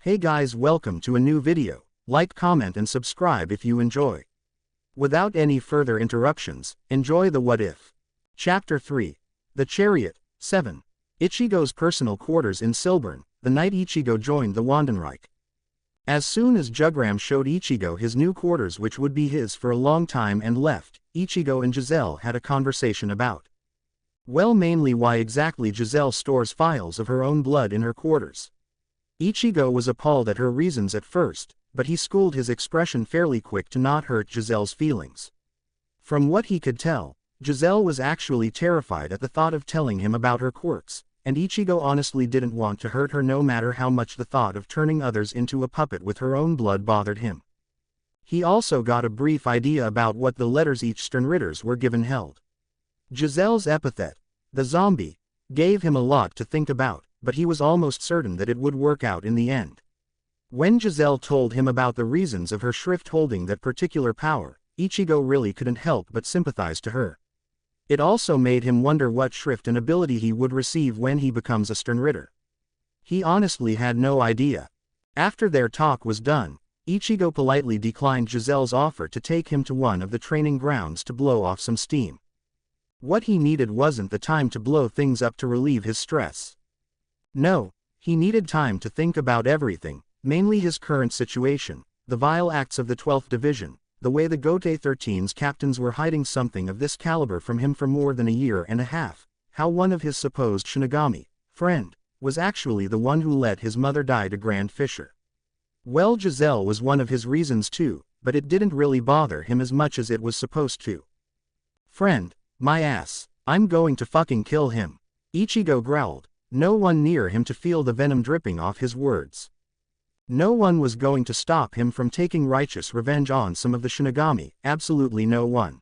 Hey guys, welcome to a new video. Like, comment and subscribe if you enjoy. Without any further interruptions, enjoy the What If. Chapter 3. The Chariot, 7. Ichigo's personal quarters in Silbern, the night Ichigo joined the Wandenreich. As soon as Jugram showed Ichigo his new quarters, which would be his for a long time, and left, Ichigo and Giselle had a conversation about. Well, mainly why exactly Giselle stores files of her own blood in her quarters. Ichigo was appalled at her reasons at first, but he schooled his expression fairly quick to not hurt Giselle's feelings. From what he could tell, Giselle was actually terrified at the thought of telling him about her quirks, and Ichigo honestly didn't want to hurt her no matter how much the thought of turning others into a puppet with her own blood bothered him. He also got a brief idea about what the letters each Sternritters were given held. Giselle's epithet, the zombie, gave him a lot to think about, but he was almost certain that it would work out in the end. When Giselle told him about the reasons of her shrift holding that particular power, Ichigo really couldn't help but sympathize to her. It also made him wonder what shrift and ability he would receive when he becomes a Sternritter. He honestly had no idea. After their talk was done, Ichigo politely declined Giselle's offer to take him to one of the training grounds to blow off some steam. What he needed wasn't the time to blow things up to relieve his stress. No, he needed time to think about everything, mainly his current situation, the vile acts of the 12th Division, the way the Gote 13's captains were hiding something of this caliber from him for more than a year and a half, how one of his supposed Shinigami friend was actually the one who let his mother die to Grand Fisher. Well, Giselle was one of his reasons too, but it didn't really bother him as much as it was supposed to. Friend, my ass, I'm going to fucking kill him, Ichigo growled, no one near him to feel the venom dripping off his words. No one was going to stop him from taking righteous revenge on some of the Shinigami, absolutely no one.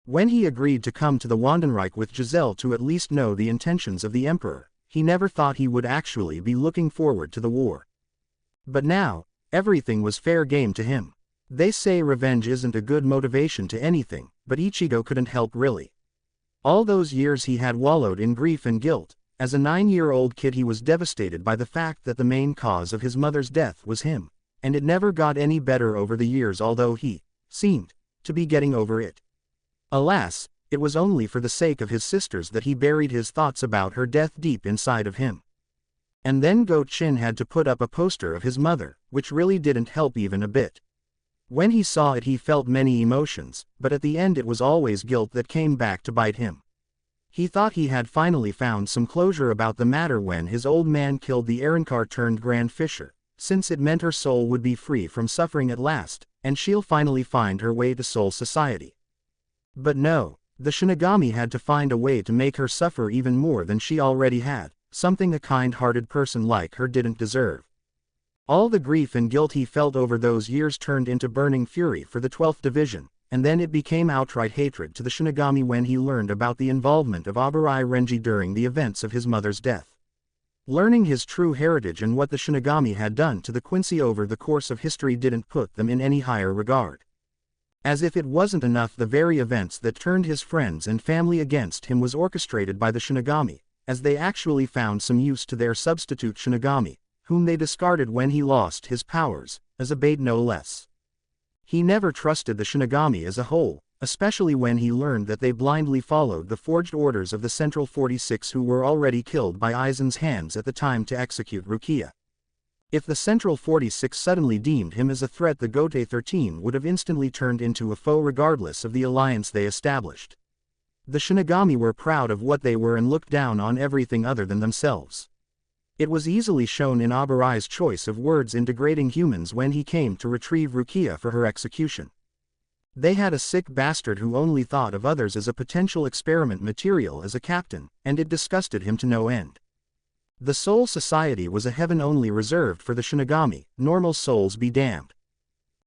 When he agreed to come to the Wandenreich with Giselle to at least know the intentions of the Emperor, he never thought he would actually be looking forward to the war. But now, everything was fair game to him. They say revenge isn't a good motivation to anything, but Ichigo couldn't help really. All those years he had wallowed in grief and guilt. As a 9-year-old kid he was devastated by the fact that the main cause of his mother's death was him, and it never got any better over the years, although he seemed to be getting over it. Alas, it was only for the sake of his sisters that he buried his thoughts about her death deep inside of him. And then Go-Chin had to put up a poster of his mother, which really didn't help even a bit. When he saw it he felt many emotions, but at the end it was always guilt that came back to bite him. He thought he had finally found some closure about the matter when his old man killed the Arrancar turned Grand Fisher, since it meant her soul would be free from suffering at last, and she'll finally find her way to Soul Society. But no, the Shinigami had to find a way to make her suffer even more than she already had, something a kind-hearted person like her didn't deserve. All the grief and guilt he felt over those years turned into burning fury for the 12th Division. And then it became outright hatred to the Shinigami when he learned about the involvement of Aburai Renji during the events of his mother's death. Learning his true heritage and what the Shinigami had done to the Quincy over the course of history didn't put them in any higher regard. As if it wasn't enough, the very events that turned his friends and family against him was orchestrated by the Shinigami, as they actually found some use to their substitute Shinigami, whom they discarded when he lost his powers, as a bait no less. He never trusted the Shinigami as a whole, especially when he learned that they blindly followed the forged orders of the Central 46 who were already killed by Aizen's hands at the time to execute Rukia. If the Central 46 suddenly deemed him as a threat, the Gote 13 would have instantly turned into a foe regardless of the alliance they established. The Shinigami were proud of what they were and looked down on everything other than themselves. It was easily shown in Aburai's choice of words in degrading humans when he came to retrieve Rukia for her execution. They had a sick bastard who only thought of others as a potential experiment material as a captain, and it disgusted him to no end. The Soul Society was a heaven only reserved for the Shinigami, normal souls be damned.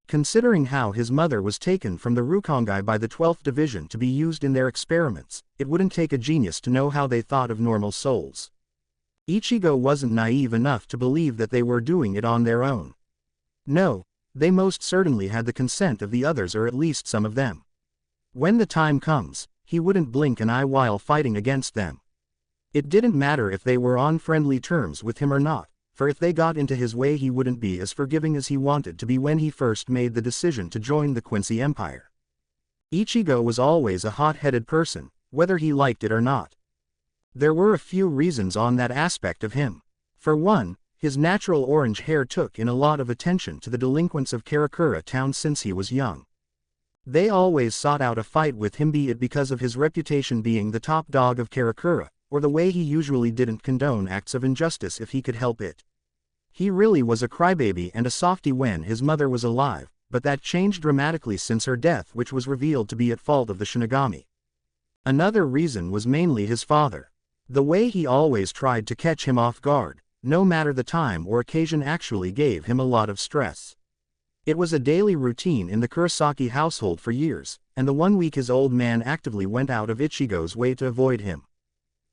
Considering how his mother was taken from the Rukongai by the 12th Division to be used in their experiments, it wouldn't take a genius to know how they thought of normal souls. Ichigo wasn't naive enough to believe that they were doing it on their own. No, they most certainly had the consent of the others, or at least some of them. When the time comes, he wouldn't blink an eye while fighting against them. It didn't matter if they were on friendly terms with him or not, for if they got into his way he wouldn't be as forgiving as he wanted to be when he first made the decision to join the Quincy Empire. Ichigo was always a hot-headed person, whether he liked it or not. There were a few reasons on that aspect of him. For one, his natural orange hair took in a lot of attention to the delinquents of Karakura town since he was young. They always sought out a fight with him, be it because of his reputation being the top dog of Karakura, or the way he usually didn't condone acts of injustice if he could help it. He really was a crybaby and a softy when his mother was alive, but that changed dramatically since her death, which was revealed to be at fault of the Shinigami. Another reason was mainly his father. The way he always tried to catch him off guard, no matter the time or occasion, actually gave him a lot of stress. It was a daily routine in the Kurosaki household for years, and the 1 week his old man actively went out of Ichigo's way to avoid him.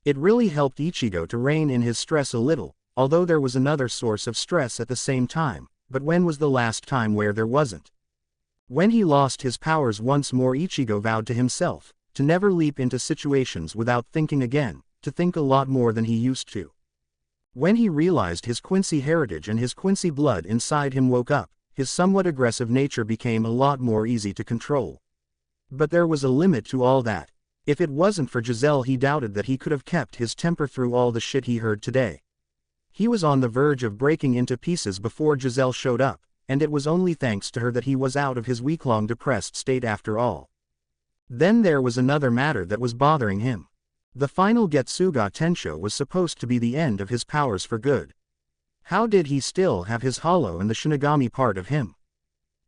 It really helped Ichigo to rein in his stress a little, although there was another source of stress at the same time, but when was the last time where there wasn't? When he lost his powers once more, Ichigo vowed to himself to never leap into situations without thinking again, to think a lot more than he used to. When he realized his Quincy heritage and his Quincy blood inside him woke up, his somewhat aggressive nature became a lot more easy to control. But there was a limit to all that. If it wasn't for Giselle, he doubted that he could have kept his temper through all the shit he heard today. He was on the verge of breaking into pieces before Giselle showed up, and it was only thanks to her that he was out of his week-long depressed state after all. Then there was another matter that was bothering him. The final Getsuga Tensho was supposed to be the end of his powers for good. How did he still have his hollow and the Shinigami part of him?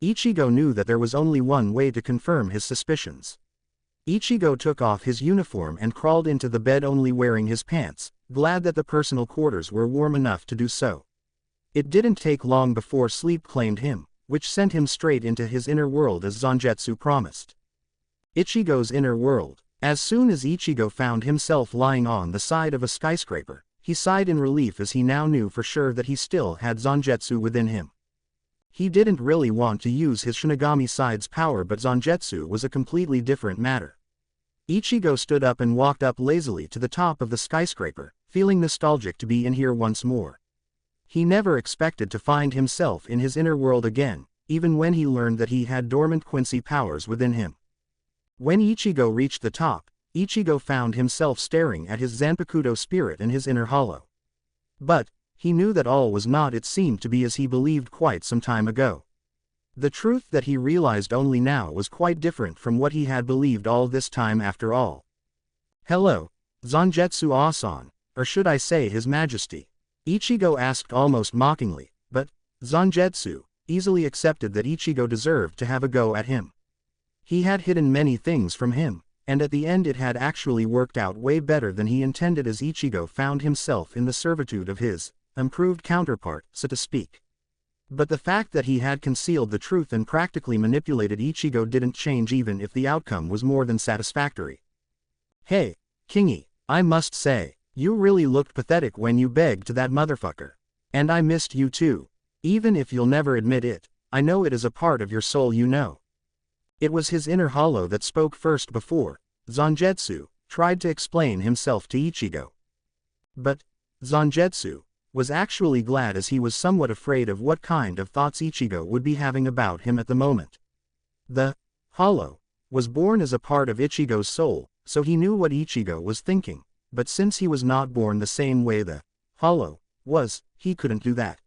Ichigo knew that there was only one way to confirm his suspicions. Ichigo took off his uniform and crawled into the bed only wearing his pants, glad that the personal quarters were warm enough to do so. It didn't take long before sleep claimed him, which sent him straight into his inner world as Zangetsu promised. Ichigo's inner world. As soon as Ichigo found himself lying on the side of a skyscraper, he sighed in relief as he now knew for sure that he still had Zangetsu within him. He didn't really want to use his Shinigami side's power, but Zangetsu was a completely different matter. Ichigo stood up and walked up lazily to the top of the skyscraper, feeling nostalgic to be in here once more. He never expected to find himself in his inner world again, even when he learned that he had dormant Quincy powers within him. When Ichigo reached the top, Ichigo found himself staring at his Zanpakuto spirit in his inner hollow. But he knew that all was not it seemed to be as he believed quite some time ago. The truth that he realized only now was quite different from what he had believed all this time after all. "Hello, Zangetsu-san, or should I say His Majesty?" Ichigo asked almost mockingly, but Zangetsu easily accepted that Ichigo deserved to have a go at him. He had hidden many things from him, and at the end it had actually worked out way better than he intended, as Ichigo found himself in the servitude of his improved counterpart, so to speak. But the fact that he had concealed the truth and practically manipulated Ichigo didn't change even if the outcome was more than satisfactory. "Hey, Kingy, I must say, you really looked pathetic when you begged to that motherfucker. And I missed you too. Even if you'll never admit it, I know it is a part of your soul, you know." It was his inner hollow that spoke first before Zangetsu tried to explain himself to Ichigo. But Zangetsu was actually glad, as he was somewhat afraid of what kind of thoughts Ichigo would be having about him at the moment. The hollow was born as a part of Ichigo's soul, so he knew what Ichigo was thinking, but since he was not born the same way the hollow was, he couldn't do that.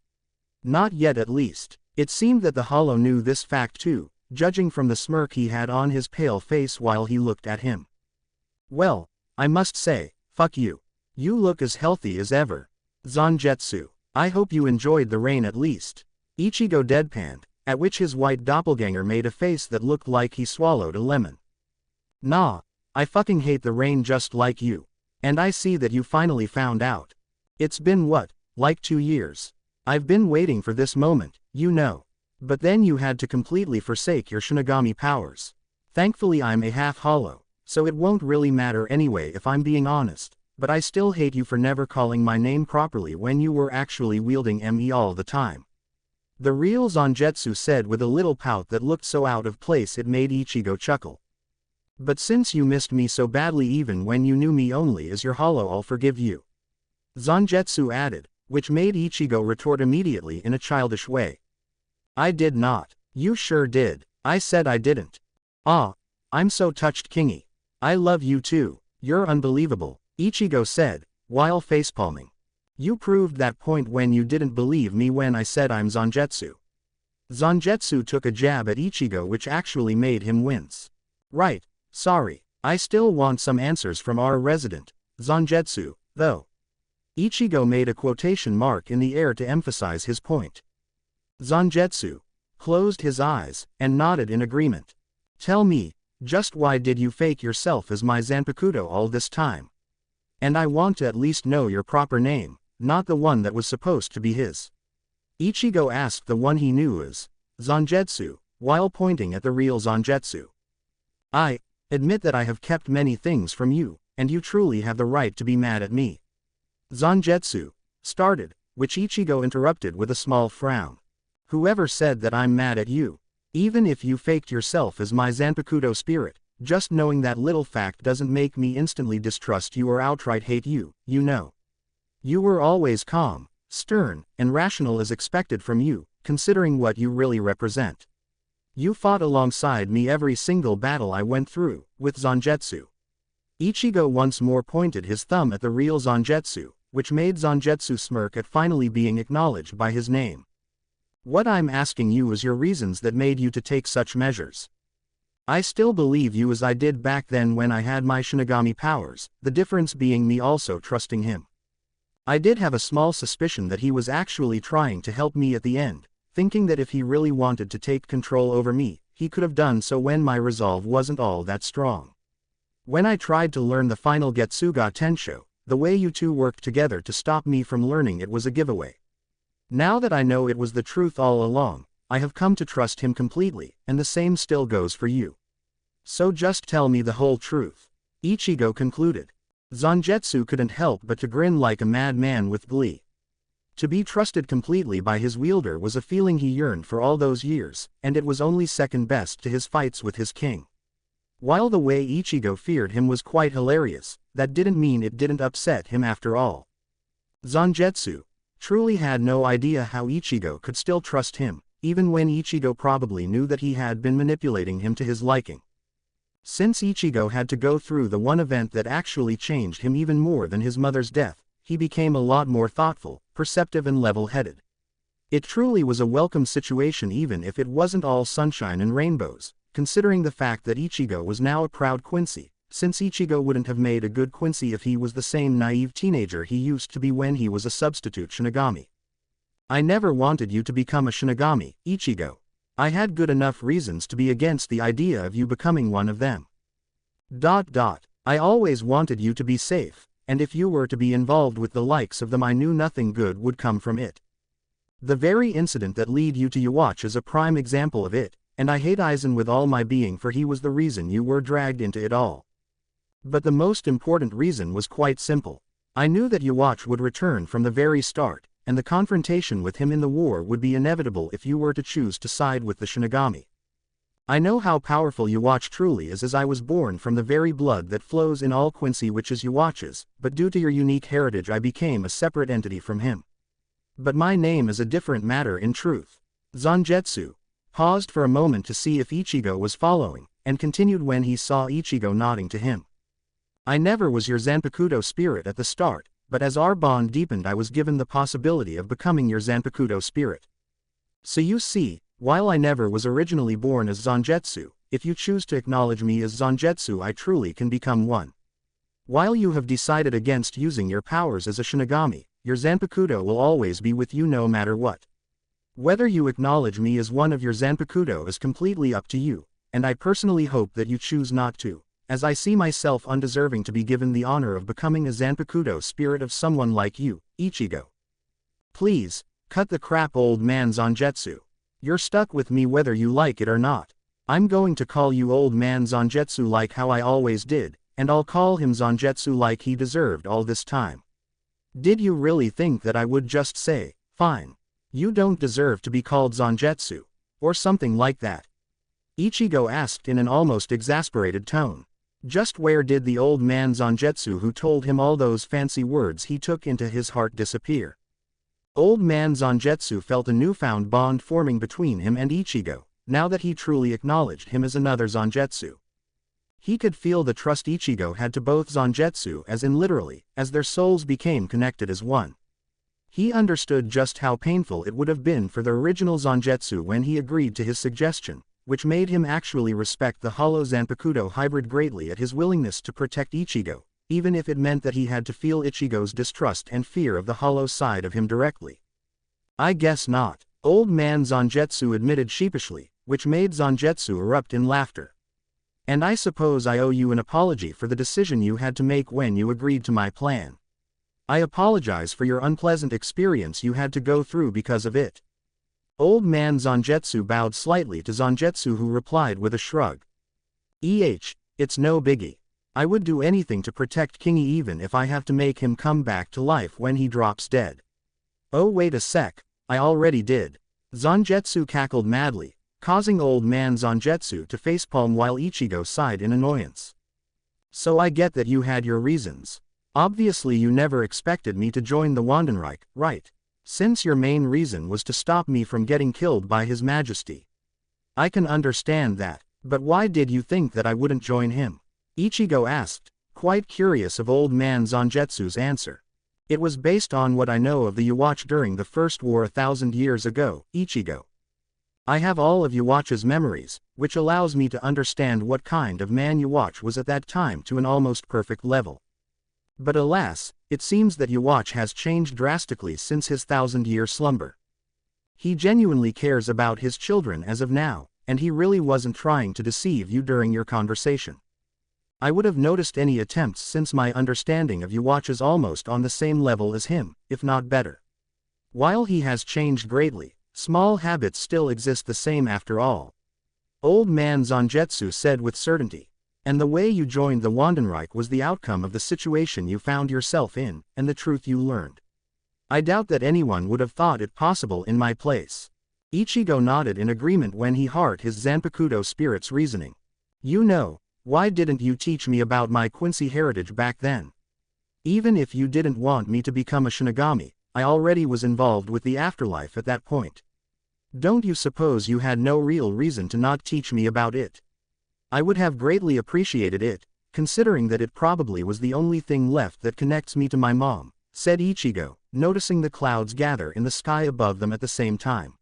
Not yet, at least. It seemed that the hollow knew this fact too, judging from the smirk he had on his pale face while he looked at him. "Well, I must say, fuck you. You look as healthy as ever. Zangetsu, I hope you enjoyed the rain at least." Ichigo deadpanned, at which his white doppelganger made a face that looked like he swallowed a lemon. "Nah, I fucking hate the rain just like you. And I see that you finally found out. It's been what, like 2 years? I've been waiting for this moment, you know. But then you had to completely forsake your Shinigami powers. Thankfully I'm a half-hollow, so it won't really matter anyway if I'm being honest, but I still hate you for never calling my name properly when you were actually wielding me all the time." The real Zangetsu said with a little pout that looked so out of place it made Ichigo chuckle. "But since you missed me so badly even when you knew me only as your hollow, I'll forgive you," Zangetsu added, which made Ichigo retort immediately in a childish way. I did not. You sure did. I said I didn't. Ah, I'm so touched, Kingy. I love you too. You're unbelievable, Ichigo said, while facepalming. You proved that point when you didn't believe me when I said I'm Zangetsu. Zangetsu took a jab at Ichigo, which actually made him wince. Right, sorry. I still want some answers from our resident, Zangetsu, though. Ichigo made a quotation mark in the air to emphasize his point. Zangetsu closed his eyes and nodded in agreement. Tell me, just why did you fake yourself as my Zanpakuto all this time? And I want to at least know your proper name, not the one that was supposed to be his. Ichigo asked the one he knew as Zangetsu, while pointing at the real Zangetsu. I admit that I have kept many things from you, and you truly have the right to be mad at me. Zangetsu started, which Ichigo interrupted with a small frown. Whoever said that I'm mad at you? Even if you faked yourself as my Zanpakuto spirit, just knowing that little fact doesn't make me instantly distrust you or outright hate you, you know. You were always calm, stern, and rational as expected from you, considering what you really represent. You fought alongside me every single battle I went through, with Zangetsu. Ichigo once more pointed his thumb at the real Zangetsu, which made Zangetsu smirk at finally being acknowledged by his name. What I'm asking you is your reasons that made you to take such measures. I still believe you as I did back then when I had my Shinigami powers, the difference being me also trusting him. I did have a small suspicion that he was actually trying to help me at the end, thinking that if he really wanted to take control over me, he could have done so when my resolve wasn't all that strong. When I tried to learn the final Getsuga Tensho, the way you two worked together to stop me from learning it was a giveaway. Now that I know it was the truth all along, I have come to trust him completely, and the same still goes for you. So just tell me the whole truth. Ichigo concluded. Zangetsu couldn't help but to grin like a madman with glee. To be trusted completely by his wielder was a feeling he yearned for all those years, and it was only second best to his fights with his king. While the way Ichigo feared him was quite hilarious, that didn't mean it didn't upset him after all. Zangetsu truly had no idea how Ichigo could still trust him, even when Ichigo probably knew that he had been manipulating him to his liking. Since Ichigo had to go through the one event that actually changed him even more than his mother's death, he became a lot more thoughtful, perceptive and level-headed. It truly was a welcome situation even if it wasn't all sunshine and rainbows, considering the fact that Ichigo was now a proud Quincy, since Ichigo wouldn't have made a good Quincy if he was the same naive teenager he used to be when he was a substitute Shinigami. I never wanted you to become a Shinigami, Ichigo. I had good enough reasons to be against the idea of you becoming one of them. I always wanted you to be safe, and if you were to be involved with the likes of them I knew nothing good would come from it. The very incident that led you to Yhwach is a prime example of it, and I hate Aizen with all my being for he was the reason you were dragged into it all. But the most important reason was quite simple. I knew that Yhwach would return from the very start, and the confrontation with him in the war would be inevitable if you were to choose to side with the Shinigami. I know how powerful Yhwach truly is as I was born from the very blood that flows in all Quincy which is Yhwach's, but due to your unique heritage I became a separate entity from him. But my name is a different matter in truth. Zangetsu paused for a moment to see if Ichigo was following, and continued when he saw Ichigo nodding to him. I never was your Zanpakuto spirit at the start, but as our bond deepened I was given the possibility of becoming your Zanpakuto spirit. So you see, while I never was originally born as Zangetsu, if you choose to acknowledge me as Zangetsu I truly can become one. While you have decided against using your powers as a Shinigami, your Zanpakuto will always be with you no matter what. Whether you acknowledge me as one of your Zanpakuto is completely up to you, and I personally hope that you choose not to, as I see myself undeserving to be given the honor of becoming a Zanpakuto spirit of someone like you, Ichigo. Please, cut the crap old man Zangetsu. You're stuck with me whether you like it or not. I'm going to call you old man Zangetsu like how I always did, and I'll call him Zangetsu like he deserved all this time. Did you really think that I would just say, fine. You don't deserve to be called Zangetsu, or something like that? Ichigo asked in an almost exasperated tone. Just where did the old man Zangetsu who told him all those fancy words he took into his heart disappear? Old man Zangetsu felt a newfound bond forming between him and Ichigo, now that he truly acknowledged him as another Zangetsu. He could feel the trust Ichigo had to both Zangetsu, as in literally, as their souls became connected as one. He understood just how painful it would have been for the original Zangetsu when he agreed to his suggestion, which made him actually respect the hollow Zanpakuto hybrid greatly at his willingness to protect Ichigo, even if it meant that he had to feel Ichigo's distrust and fear of the hollow side of him directly. I guess not, old man Zangetsu admitted sheepishly, which made Zangetsu erupt in laughter. And I suppose I owe you an apology for the decision you had to make when you agreed to my plan. I apologize for your unpleasant experience you had to go through because of it. Old man Zangetsu bowed slightly to Zangetsu, who replied with a shrug. It's no biggie. I would do anything to protect Kingy, even if I have to make him come back to life when he drops dead. Oh wait a sec, I already did. Zangetsu cackled madly, causing old man Zangetsu to facepalm while Ichigo sighed in annoyance. So I get that you had your reasons. Obviously you never expected me to join the Wandenreich, right? Since your main reason was to stop me from getting killed by His Majesty. I can understand that, but why did you think that I wouldn't join him? Ichigo asked, quite curious of old man Zangetsu's answer. It was based on what I know of the Yhwach during the First War 1,000 years ago, Ichigo. I have all of Yhwach's memories, which allows me to understand what kind of man Yhwach was at that time to an almost perfect level. But alas, it seems that Yhwach has changed drastically since his 1,000-year slumber. He genuinely cares about his children as of now, and he really wasn't trying to deceive you during your conversation. I would have noticed any attempts since my understanding of Yhwach is almost on the same level as him, if not better. While he has changed greatly, small habits still exist the same after all. Old man Zangetsu said with certainty. And the way you joined the Wandenreich was the outcome of the situation you found yourself in, and the truth you learned. I doubt that anyone would have thought it possible in my place. Ichigo nodded in agreement when he heard his Zanpakuto spirit's reasoning. You know, why didn't you teach me about my Quincy heritage back then? Even if you didn't want me to become a Shinigami, I already was involved with the afterlife at that point. Don't you suppose you had no real reason to not teach me about it? I would have greatly appreciated it, considering that it probably was the only thing left that connects me to my mom, said Ichigo, noticing the clouds gather in the sky above them at the same time.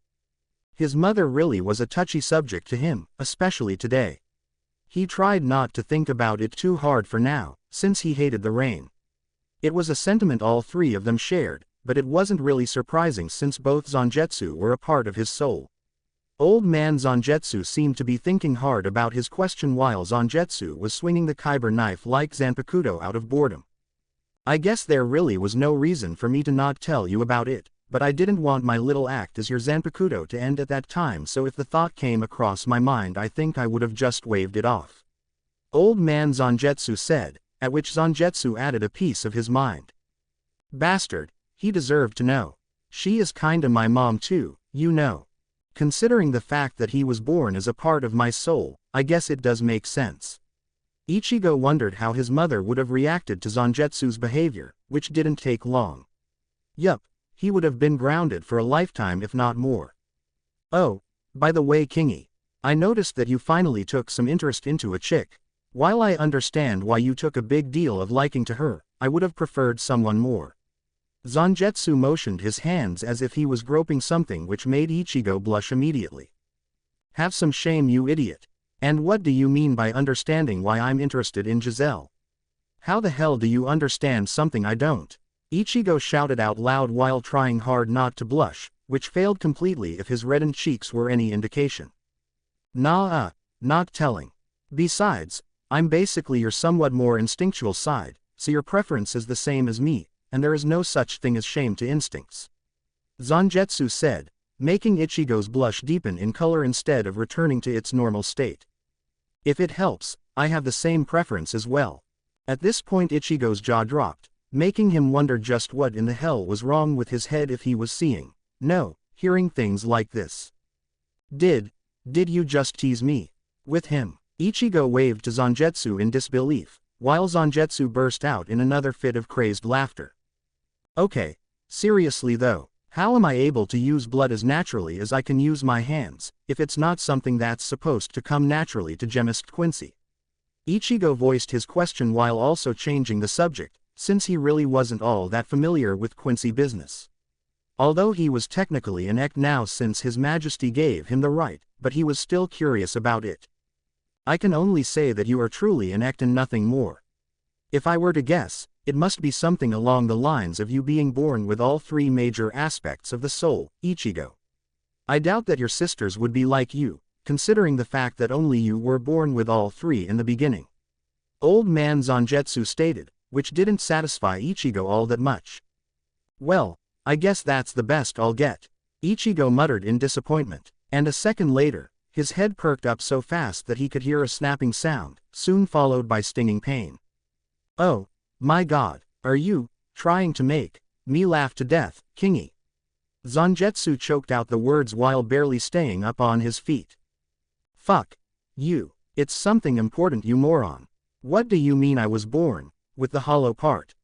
His mother really was a touchy subject to him, especially today. He tried not to think about it too hard for now, since he hated the rain. It was a sentiment all three of them shared, but it wasn't really surprising since both Zangetsu were a part of his soul. Old man Zangetsu seemed to be thinking hard about his question while Zangetsu was swinging the kyber knife like Zanpakuto out of boredom. I guess there really was no reason for me to not tell you about it, but I didn't want my little act as your Zanpakuto to end at that time, so if the thought came across my mind I think I would have just waved it off. Old man Zangetsu said, at which Zangetsu added a piece of his mind. Bastard, he deserved to know. She is kinda my mom too, you know. Considering the fact that he was born as a part of my soul, I guess it does make sense. Ichigo wondered how his mother would have reacted to Zangetsu's behavior, which didn't take long. Yup, he would have been grounded for a lifetime if not more. Oh, by the way Kingy, I noticed that you finally took some interest into a chick. While I understand why you took a big deal of liking to her, I would have preferred someone more. Zangetsu motioned his hands as if he was groping something, which made Ichigo blush immediately. Have some shame, you idiot. And what do you mean by understanding why I'm interested in Giselle? How the hell do you understand something I don't? Ichigo shouted out loud while trying hard not to blush, which failed completely if his reddened cheeks were any indication. Not telling. Besides, I'm basically your somewhat more instinctual side, so your preference is the same as me, and there is no such thing as shame to instincts. Zangetsu said, making Ichigo's blush deepen in color instead of returning to its normal state. If it helps, I have the same preference as well. At this point Ichigo's jaw dropped, making him wonder just what in the hell was wrong with his head if he was hearing things like this. Did you just tease me? With him? Ichigo waved to Zangetsu in disbelief, while Zangetsu burst out in another fit of crazed laughter. Okay, seriously though, How am I able to use blood as naturally as I can use my hands, if it's not something that's supposed to come naturally to Gemist Quincy? Ichigo voiced his question while also changing the subject, since he really wasn't all that familiar with Quincy business. Although he was technically an Ek now since His Majesty gave him the right, but he was still curious about it. I can only say that you are truly an Ek and nothing more. If I were to guess, it must be something along the lines of you being born with all three major aspects of the soul, Ichigo. I doubt that your sisters would be like you, considering the fact that only you were born with all three in the beginning. Old man Zangetsu stated, which didn't satisfy Ichigo all that much. Well, I guess that's the best I'll get, Ichigo muttered in disappointment, and a second later, his head perked up so fast that he could hear a snapping sound, soon followed by stinging pain. Oh, my God, are you trying to make me laugh to death, Kingy? Zangetsu choked out the words while barely staying up on his feet. Fuck you, it's something important, you moron. What do you mean I was born with the hollow part?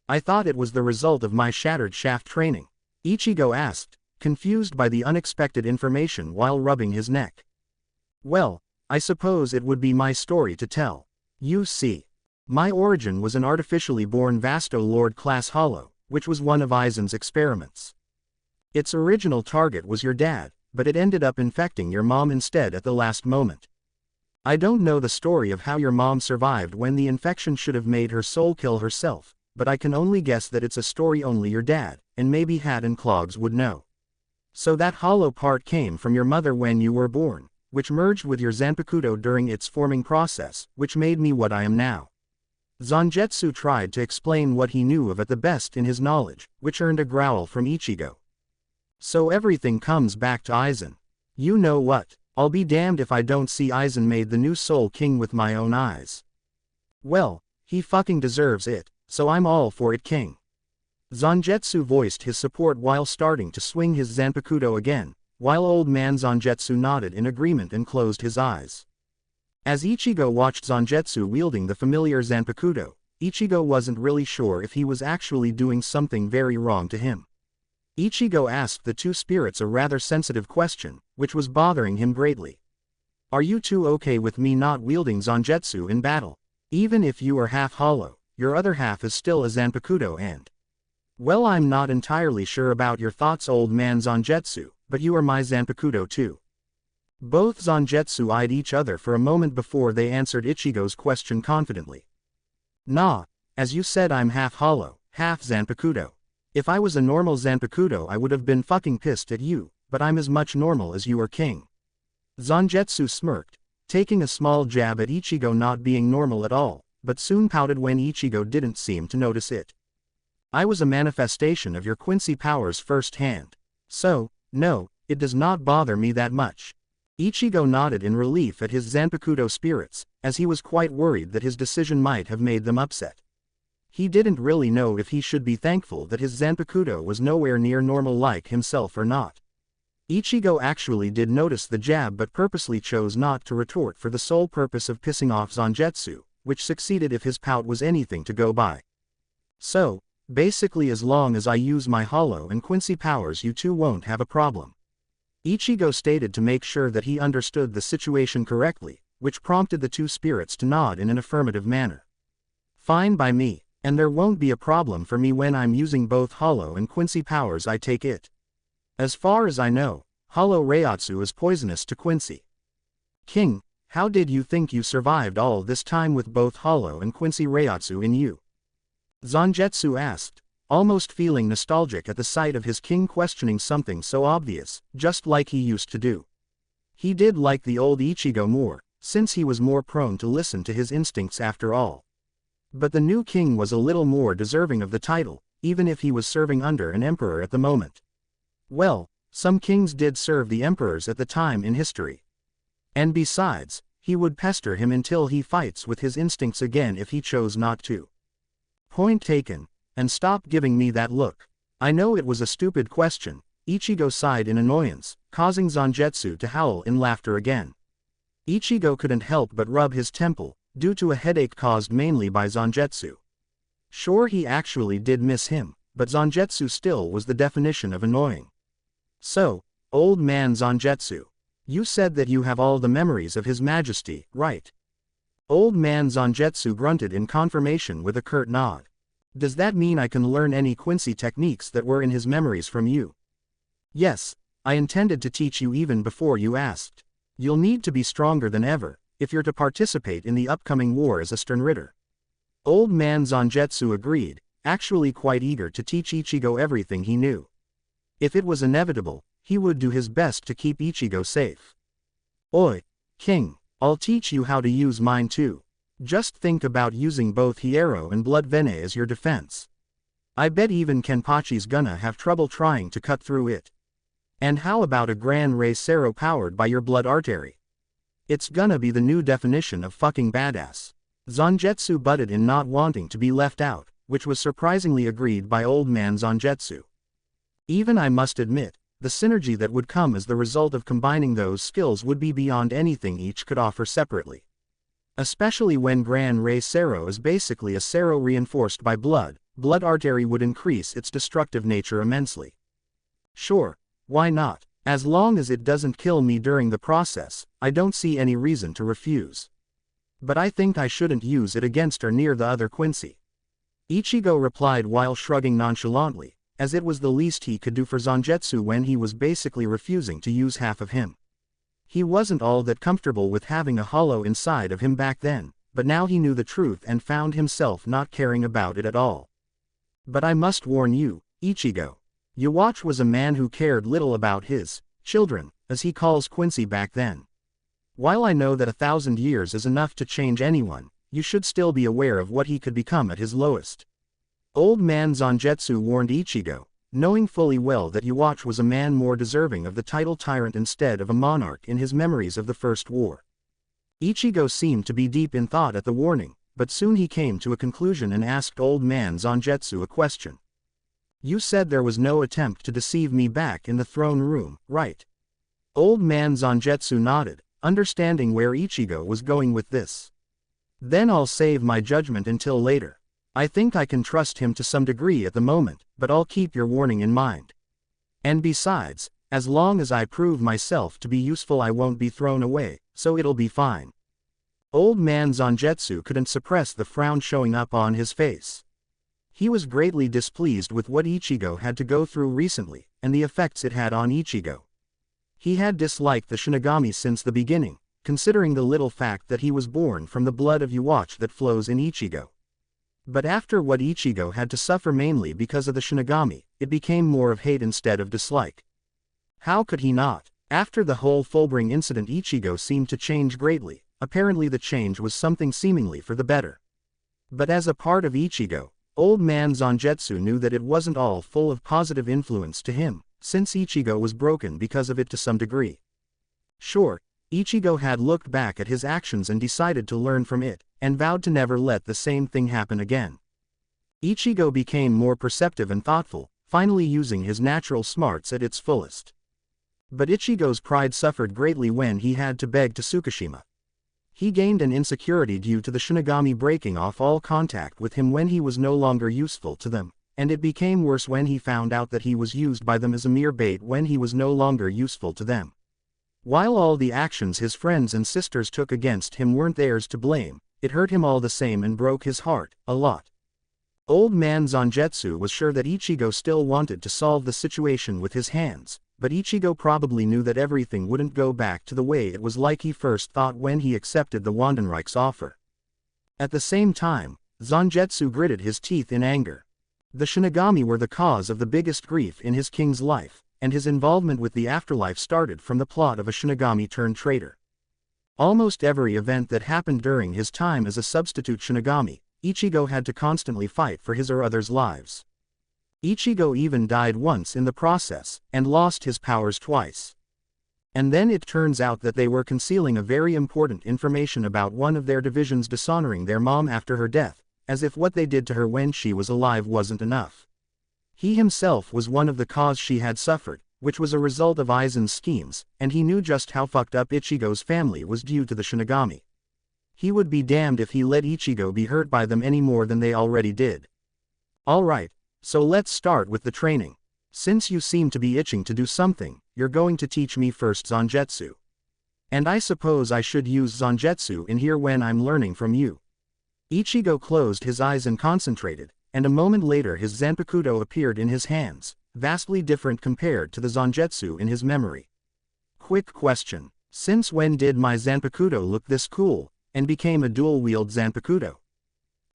I thought it was the result of my shattered shaft training, Ichigo asked, confused by the unexpected information while rubbing his neck. Well, I suppose it would be my story to tell. You see, my origin was an artificially born Vasto Lord class hollow, which was one of Aizen's experiments. Its original target was your dad, but it ended up infecting your mom instead at the last moment. I don't know the story of how your mom survived when the infection should have made her soul kill herself, but I can only guess that it's a story only your dad, and maybe Hat and Clogs would know. So that hollow part came from your mother when you were born, which merged with your Zanpakuto during its forming process, which made me what I am now. Zangetsu tried to explain what he knew of it the best in his knowledge, which earned a growl from Ichigo. So everything comes back to Aizen. You know what, I'll be damned if I don't see Aizen made the new Soul King with my own eyes. Well, he fucking deserves it, so I'm all for it, King. Zangetsu voiced his support while starting to swing his Zanpakuto again, while old man Zangetsu nodded in agreement and closed his eyes. As Ichigo watched Zangetsu wielding the familiar Zanpakuto, Ichigo wasn't really sure if he was actually doing something very wrong to him. Ichigo asked the two spirits a rather sensitive question, which was bothering him greatly. Are you two okay with me not wielding Zangetsu in battle? Even if you are half hollow, your other half is still a Zanpakuto and… Well, I'm not entirely sure about your thoughts, old man Zangetsu, but you are my Zanpakuto too. Both Zangetsu eyed each other for a moment before they answered Ichigo's question confidently. Nah, as you said, I'm half hollow, half Zanpakuto. If I was a normal Zanpakuto I would have been fucking pissed at you, but I'm as much normal as you are, King. Zangetsu smirked, taking a small jab at Ichigo not being normal at all, but soon pouted when Ichigo didn't seem to notice it. I was a manifestation of your Quincy powers firsthand. So, no, it does not bother me that much. Ichigo nodded in relief at his Zanpakuto spirits, as he was quite worried that his decision might have made them upset. He didn't really know if he should be thankful that his Zanpakuto was nowhere near normal like himself or not. Ichigo actually did notice the jab but purposely chose not to retort for the sole purpose of pissing off Zangetsu, which succeeded if his pout was anything to go by. So, basically as long as I use my hollow and Quincy powers you two won't have a problem. Ichigo stated to make sure that he understood the situation correctly, which prompted the two spirits to nod in an affirmative manner. Fine by me, and there won't be a problem for me when I'm using both hollow and Quincy powers, I take it. As far as I know, hollow Reiatsu is poisonous to Quincy. King, how did you think you survived all this time with both hollow and Quincy Reiatsu in you? Zangetsu asked, almost feeling nostalgic at the sight of his king questioning something so obvious, just like he used to do. He did like the old Ichigo more, since he was more prone to listen to his instincts after all. But the new king was a little more deserving of the title, even if he was serving under an emperor at the moment. Well, some kings did serve the emperors at the time in history. And besides, he would pester him until he fights with his instincts again if he chose not to. Point taken, and stop giving me that look. I know it was a stupid question, Ichigo sighed in annoyance, causing Zangetsu to howl in laughter again. Ichigo couldn't help but rub his temple, due to a headache caused mainly by Zangetsu. Sure, he actually did miss him, but Zangetsu still was the definition of annoying. So, old man Zangetsu, you said that you have all the memories of His Majesty, right? Old man Zangetsu grunted in confirmation with a curt nod. Does that mean I can learn any Quincy techniques that were in his memories from you? Yes, I intended to teach you even before you asked. You'll need to be stronger than ever, if you're to participate in the upcoming war as a Sternritter. Old man Zangetsu agreed, actually quite eager to teach Ichigo everything he knew. If it was inevitable, he would do his best to keep Ichigo safe. Oi, King, I'll teach you how to use mine too. Just think about using both Hierro and Blood Vene as your defense. I bet even Kenpachi's gonna have trouble trying to cut through it. And how about a Gran Rey Cero powered by your blood artery? It's gonna be the new definition of fucking badass. Zangetsu butted in, not wanting to be left out, which was surprisingly agreed by old man Zangetsu. Even I must admit, the synergy that would come as the result of combining those skills would be beyond anything each could offer separately. Especially when Gran Rey Cero is basically a Cero reinforced by blood artery would increase its destructive nature immensely. Sure, why not? As long as it doesn't kill me during the process, I don't see any reason to refuse. But I think I shouldn't use it against or near the other Quincy. Ichigo replied while shrugging nonchalantly, as it was the least he could do for Zangetsu when he was basically refusing to use half of him. He wasn't all that comfortable with having a hollow inside of him back then, but now he knew the truth and found himself not caring about it at all. But I must warn you, Ichigo. Yhwach was a man who cared little about his children, as he calls Quincy back then. While I know that 1,000 years is enough to change anyone, you should still be aware of what he could become at his lowest. Old man Zangetsu warned Ichigo, knowing fully well that Yhwach was a man more deserving of the title tyrant instead of a monarch in his memories of the First War. Ichigo seemed to be deep in thought at the warning, but soon he came to a conclusion and asked old man Zangetsu a question. You said there was no attempt to deceive me back in the throne room, right? Old man Zangetsu nodded, understanding where Ichigo was going with this. Then I'll save my judgment until later. I think I can trust him to some degree at the moment, but I'll keep your warning in mind. And besides, as long as I prove myself to be useful I won't be thrown away, so it'll be fine. Old man Zangetsu couldn't suppress the frown showing up on his face. He was greatly displeased with what Ichigo had to go through recently, and the effects it had on Ichigo. He had disliked the Shinigami since the beginning, considering the little fact that he was born from the blood of Yhwach that flows in Ichigo. But after what Ichigo had to suffer mainly because of the Shinigami, it became more of hate instead of dislike. How could he not? After the whole Fulbring incident Ichigo seemed to change greatly, apparently the change was something seemingly for the better. But as a part of Ichigo, old man Zangetsu knew that it wasn't all full of positive influence to him, since Ichigo was broken because of it to some degree. Sure, Ichigo had looked back at his actions and decided to learn from it, and vowed to never let the same thing happen again. Ichigo became more perceptive and thoughtful, finally using his natural smarts at its fullest. But Ichigo's pride suffered greatly when he had to beg to Tsukishima. He gained an insecurity due to the Shinigami breaking off all contact with him when he was no longer useful to them, and it became worse when he found out that he was used by them as a mere bait when he was no longer useful to them. While all the actions his friends and sisters took against him weren't theirs to blame, it hurt him all the same and broke his heart, a lot. Old man Zangetsu was sure that Ichigo still wanted to solve the situation with his hands, but Ichigo probably knew that everything wouldn't go back to the way it was like he first thought when he accepted the Wandenreich's offer. At the same time, Zangetsu gritted his teeth in anger. The Shinigami were the cause of the biggest grief in his king's life, and his involvement with the afterlife started from the plot of a Shinigami turned traitor. Almost every event that happened during his time as a substitute Shinigami, Ichigo had to constantly fight for his or others' lives. Ichigo even died once in the process, and lost his powers twice. And then it turns out that they were concealing a very important information about one of their divisions dishonoring their mom after her death, as if what they did to her when she was alive wasn't enough. He himself was one of the cause she had suffered, which was a result of Aizen's schemes, and he knew just how fucked up Ichigo's family was due to the Shinigami. He would be damned if he let Ichigo be hurt by them any more than they already did. Alright, So let's start with the training. Since you seem to be itching to do something, you're going to teach me first Zangetsu. And I suppose I should use Zangetsu in here when I'm learning from you. Ichigo closed his eyes and concentrated, and a moment later his Zanpakuto appeared in his hands, vastly different compared to the Zangetsu in his memory. Quick question. Since when did my Zanpakuto look this cool, and became a dual-wield Zanpakuto?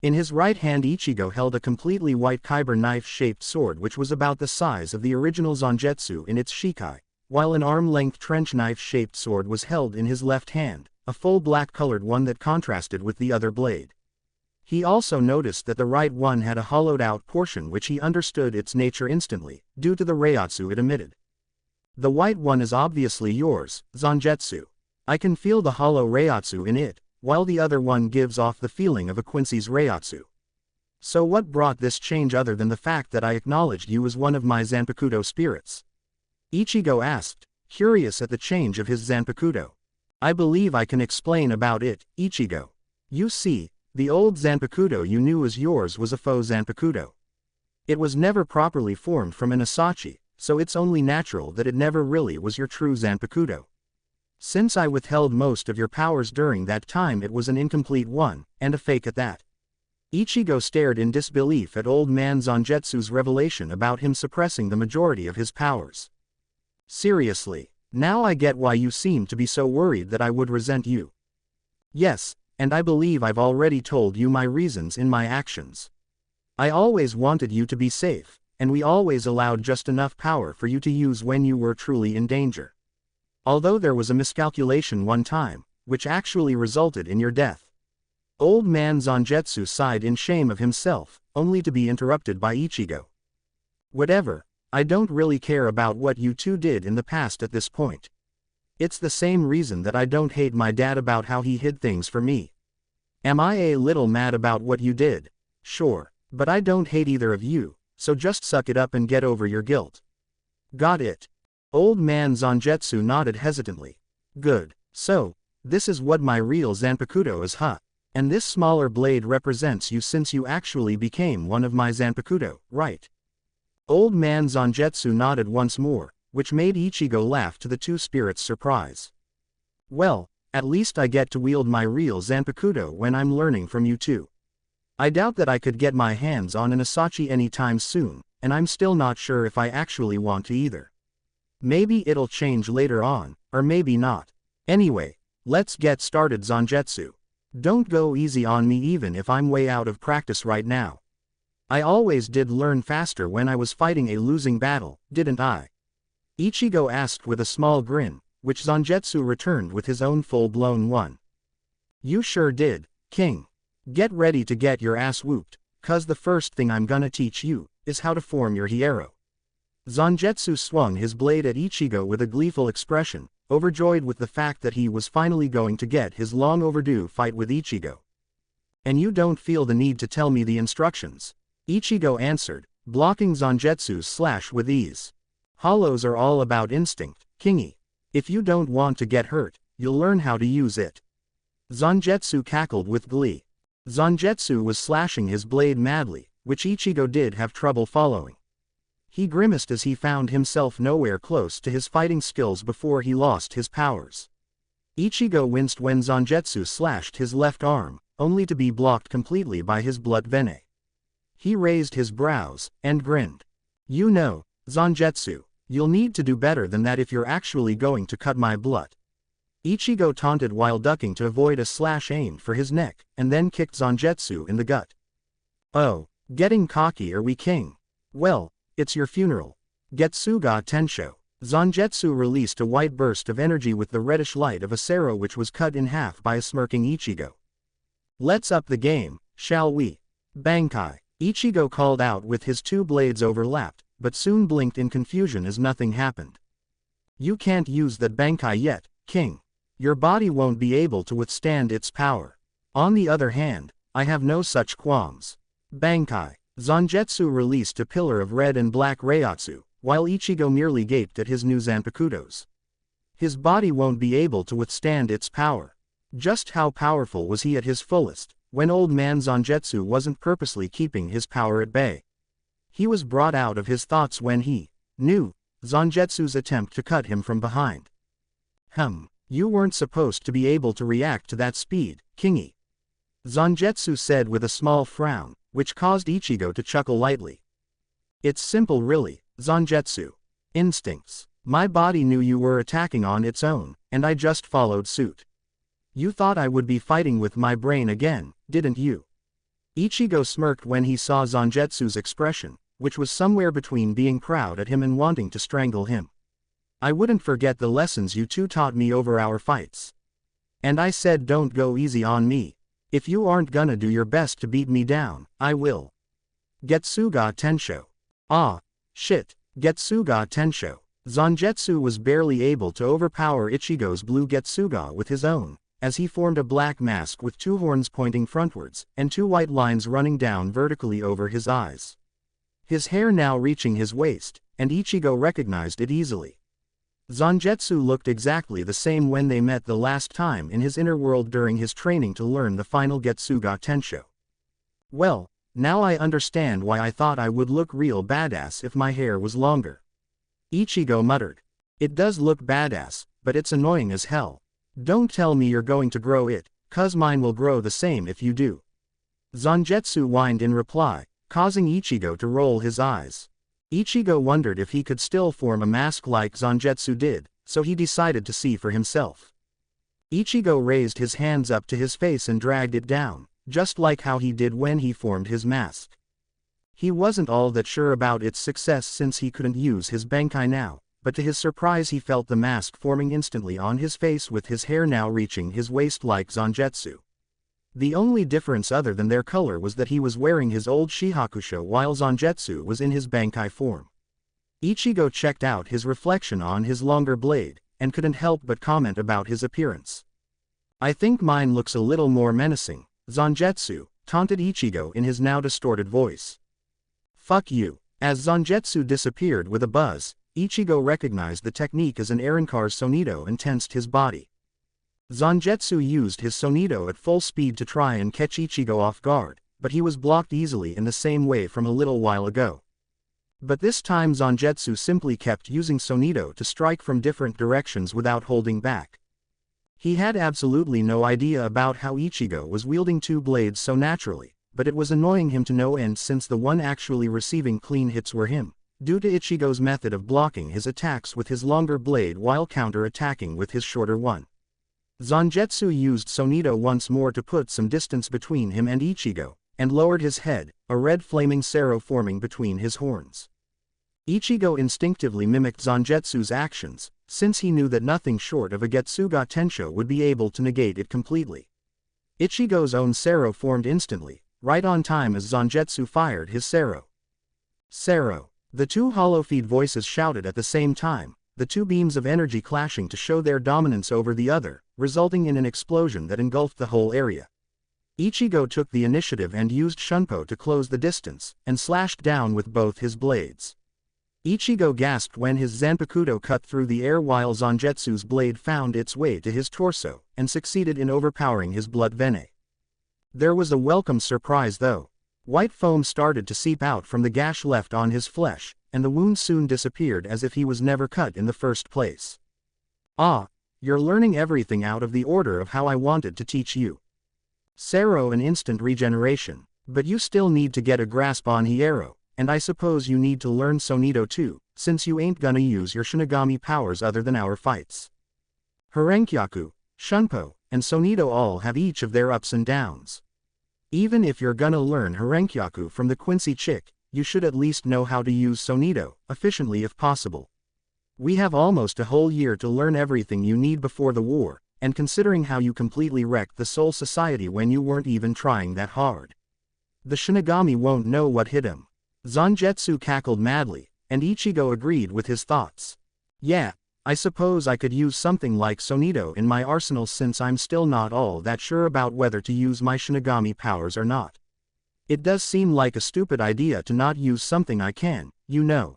In his right hand Ichigo held a completely white kyber knife-shaped sword which was about the size of the original Zangetsu in its shikai, while an arm-length trench knife-shaped sword was held in his left hand, a full black-colored one that contrasted with the other blade. He also noticed that the right one had a hollowed-out portion which he understood its nature instantly, due to the reiatsu it emitted. The white one is obviously yours, Zangetsu. I can feel the hollow reiatsu in it, while the other one gives off the feeling of a Quincy's reiatsu. So what brought this change other than the fact that I acknowledged you as one of my Zanpakuto spirits? Ichigo asked, curious at the change of his Zanpakuto. I believe I can explain about it, Ichigo. You see, the old Zanpakuto you knew as yours was a faux Zanpakuto. It was never properly formed from an Asachi, so it's only natural that it never really was your true Zanpakuto. Since I withheld most of your powers during that time, it was an incomplete one, and a fake at that. Ichigo stared in disbelief at old man Zangetsu's revelation about him suppressing the majority of his powers. Seriously, now I get why you seem to be so worried that I would resent you. Yes, and I believe I've already told you my reasons in my actions. I always wanted you to be safe, and we always allowed just enough power for you to use when you were truly in danger. Although there was a miscalculation one time, which actually resulted in your death. Old man Zangetsu sighed in shame of himself, only to be interrupted by Ichigo. Whatever, I don't really care about what you two did in the past at this point. It's the same reason that I don't hate my dad about how he hid things for me. Am I a little mad about what you did? Sure, but I don't hate either of you, so just suck it up and get over your guilt. Got it. Old man Zangetsu nodded hesitantly. Good, so, this is what my real Zanpakuto is, huh? And this smaller blade represents you since you actually became one of my Zanpakuto, right? Old man Zangetsu nodded once more, which made Ichigo laugh to the two spirits' surprise. Well, at least I get to wield my real Zanpakuto when I'm learning from you too. I doubt that I could get my hands on an Asachi anytime soon, and I'm still not sure if I actually want to either. Maybe it'll change later on, or maybe not. Anyway, let's get started, Zangetsu. Don't go easy on me even if I'm way out of practice right now. I always did learn faster when I was fighting a losing battle, didn't I? Ichigo asked with a small grin, which Zangetsu returned with his own full-blown one. You sure did, King. Get ready to get your ass whooped, 'cause the first thing I'm gonna teach you is how to form your hierro. Zangetsu swung his blade at Ichigo with a gleeful expression, overjoyed with the fact that he was finally going to get his long-overdue fight with Ichigo. And you don't feel the need to tell me the instructions? Ichigo answered, blocking Zangetsu's slash with ease. Hollows are all about instinct, Kingy. If you don't want to get hurt, you'll learn how to use it. Zangetsu cackled with glee. Zangetsu was slashing his blade madly, which Ichigo did have trouble following. He grimaced as he found himself nowhere close to his fighting skills before he lost his powers. Ichigo winced when Zangetsu slashed his left arm, only to be blocked completely by his blood vein. He raised his brows, and grinned. You know, Zangetsu, you'll need to do better than that if you're actually going to cut my blood. Ichigo taunted while ducking to avoid a slash aimed for his neck, and then kicked Zangetsu in the gut. Oh, getting cocky are we, King? Well, it's your funeral. Getsuga Tensho. Zangetsu released a white burst of energy with the reddish light of a Sero which was cut in half by a smirking Ichigo. Let's up the game, shall we? Bankai. Ichigo called out with his two blades overlapped, but soon blinked in confusion as nothing happened. You can't use that Bankai yet, King. Your body won't be able to withstand its power. On the other hand, I have no such qualms. Bankai. Zangetsu released a pillar of red and black reiatsu, while Ichigo merely gaped at his new Zanpakutos. His body won't be able to withstand its power. Just how powerful was he at his fullest, when old man Zangetsu wasn't purposely keeping his power at bay? He was brought out of his thoughts when he knew Zangetsu's attempt to cut him from behind. You weren't supposed to be able to react to that speed, Kingy. Zangetsu said with a small frown, which caused Ichigo to chuckle lightly. It's simple really, Zangetsu. Instincts. My body knew you were attacking on its own, and I just followed suit. You thought I would be fighting with my brain again, didn't you? Ichigo smirked when he saw Zangetsu's expression, which was somewhere between being proud at him and wanting to strangle him. I wouldn't forget the lessons you two taught me over our fights. And I said don't go easy on me. If you aren't gonna do your best to beat me down, I will. Getsuga Tensho. Ah, shit, Getsuga Tensho. Zangetsu was barely able to overpower Ichigo's blue Getsuga with his own, as he formed a black mask with two horns pointing frontwards, and two white lines running down vertically over his eyes. His hair now reaching his waist, and Ichigo recognized it easily. Zangetsu looked exactly the same when they met the last time in his inner world during his training to learn the final Getsuga Tensho. Well, now I understand why I thought I would look real badass if my hair was longer. Ichigo muttered. It does look badass, but it's annoying as hell. Don't tell me you're going to grow it, cause mine will grow the same if you do. Zangetsu whined in reply, causing Ichigo to roll his eyes. Ichigo wondered if he could still form a mask like Zangetsu did, so he decided to see for himself. Ichigo raised his hands up to his face and dragged it down, just like how he did when he formed his mask. He wasn't all that sure about its success since he couldn't use his Bankai now, but to his surprise he felt the mask forming instantly on his face with his hair now reaching his waist like Zangetsu. The only difference other than their color was that he was wearing his old Shihakusho while Zangetsu was in his Bankai form. Ichigo checked out his reflection on his longer blade, and couldn't help but comment about his appearance. I think mine looks a little more menacing, Zangetsu, taunted Ichigo in his now distorted voice. Fuck you. As Zangetsu disappeared with a buzz, Ichigo recognized the technique as an Arrancar's Sonido and tensed his body. Zangetsu used his Sonido at full speed to try and catch Ichigo off guard, but he was blocked easily in the same way from a little while ago. But this time Zangetsu simply kept using Sonido to strike from different directions without holding back. He had absolutely no idea about how Ichigo was wielding two blades so naturally, but it was annoying him to no end since the one actually receiving clean hits were him, due to Ichigo's method of blocking his attacks with his longer blade while counter-attacking with his shorter one. Zangetsu used Sonido once more to put some distance between him and Ichigo, and lowered his head, a red flaming Sero forming between his horns. Ichigo instinctively mimicked Zangetsu's actions, since he knew that nothing short of a Getsuga Tensho would be able to negate it completely. Ichigo's own Sero formed instantly, right on time as Zangetsu fired his Sero. Sero. The two hollow-feed voices shouted at the same time, the two beams of energy clashing to show their dominance over the other, resulting in an explosion that engulfed the whole area. Ichigo took the initiative and used Shunpo to close the distance, and slashed down with both his blades. Ichigo gasped when his Zanpakuto cut through the air while Zangetsu's blade found its way to his torso, and succeeded in overpowering his blood vein. There was a welcome surprise though. White foam started to seep out from the gash left on his flesh, and the wound soon disappeared as if he was never cut in the first place. Ah, you're learning everything out of the order of how I wanted to teach you. Sero an instant regeneration, but you still need to get a grasp on Hiero, and I suppose you need to learn Sonido too, since you ain't gonna use your Shinigami powers other than our fights. Harenkyaku, Shunpo, and Sonido all have each of their ups and downs. Even if you're gonna learn Harenkyaku from the Quincy chick, you should at least know how to use Sonido, efficiently if possible. We have almost a whole year to learn everything you need before the war, and considering how you completely wrecked the Soul Society when you weren't even trying that hard. The Shinigami won't know what hit him. Zangetsu cackled madly, and Ichigo agreed with his thoughts. Yeah, I suppose I could use something like Sonido in my arsenal since I'm still not all that sure about whether to use my Shinigami powers or not. It does seem like a stupid idea to not use something I can, you know.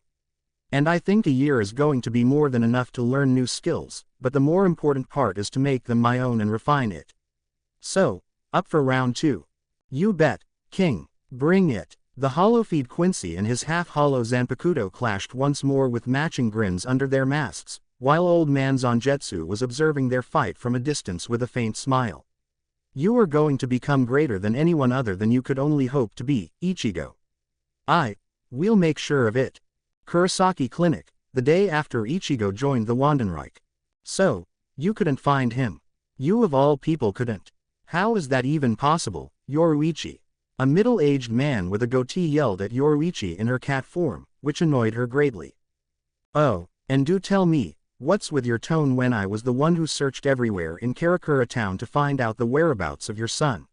And I think a year is going to be more than enough to learn new skills, but the more important part is to make them my own and refine it. So, up for round 2. You bet, King. Bring it. The hollow-feed Quincy and his half-hollow Zanpakuto clashed once more with matching grins under their masks, while old man Zangetsu was observing their fight from a distance with a faint smile. You are going to become greater than anyone other than you could only hope to be, Ichigo. We'll make sure of it. Kurosaki Clinic, the day after Ichigo joined the Wandenreich. So, you couldn't find him. You of all people couldn't. How is that even possible, Yoruichi? A middle-aged man with a goatee yelled at Yoruichi in her cat form, which annoyed her greatly. Oh, and do tell me, what's with your tone when I was the one who searched everywhere in Karakura town to find out the whereabouts of your son?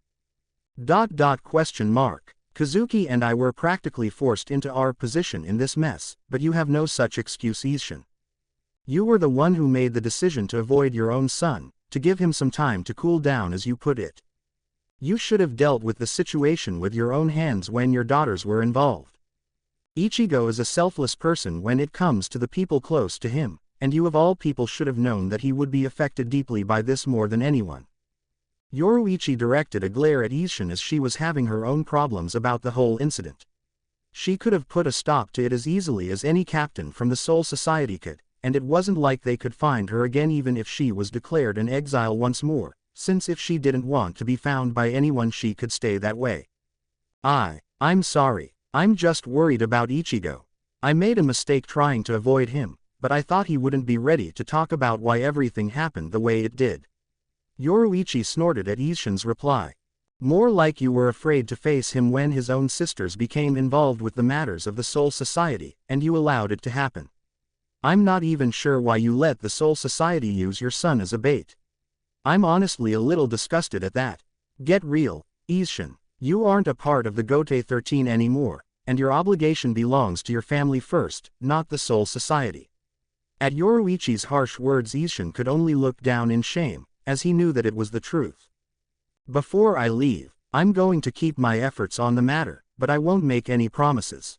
Kazuki and I were practically forced into our position in this mess, but you have no such excuse, Isshin. You were the one who made the decision to avoid your own son, to give him some time to cool down as you put it. You should have dealt with the situation with your own hands when your daughters were involved. Ichigo is a selfless person when it comes to the people close to him, and you of all people should have known that he would be affected deeply by this more than anyone. Yoruichi directed a glare at Isshin as she was having her own problems about the whole incident. She could have put a stop to it as easily as any captain from the Soul Society could, and it wasn't like they could find her again even if she was declared an exile once more, since if she didn't want to be found by anyone she could stay that way. I'm sorry, I'm just worried about Ichigo. I made a mistake trying to avoid him, but I thought he wouldn't be ready to talk about why everything happened the way it did. Yoruichi snorted at Isshin's reply. More like you were afraid to face him when his own sisters became involved with the matters of the Soul Society, and you allowed it to happen. I'm not even sure why you let the Soul Society use your son as a bait. I'm honestly a little disgusted at that. Get real, Isshin. You aren't a part of the Gote 13 anymore, and your obligation belongs to your family first, not the Soul Society. At Yoruichi's harsh words, Isshin could only look down in shame, as he knew that it was the truth. Before I leave, I'm going to keep my efforts on the matter, but I won't make any promises.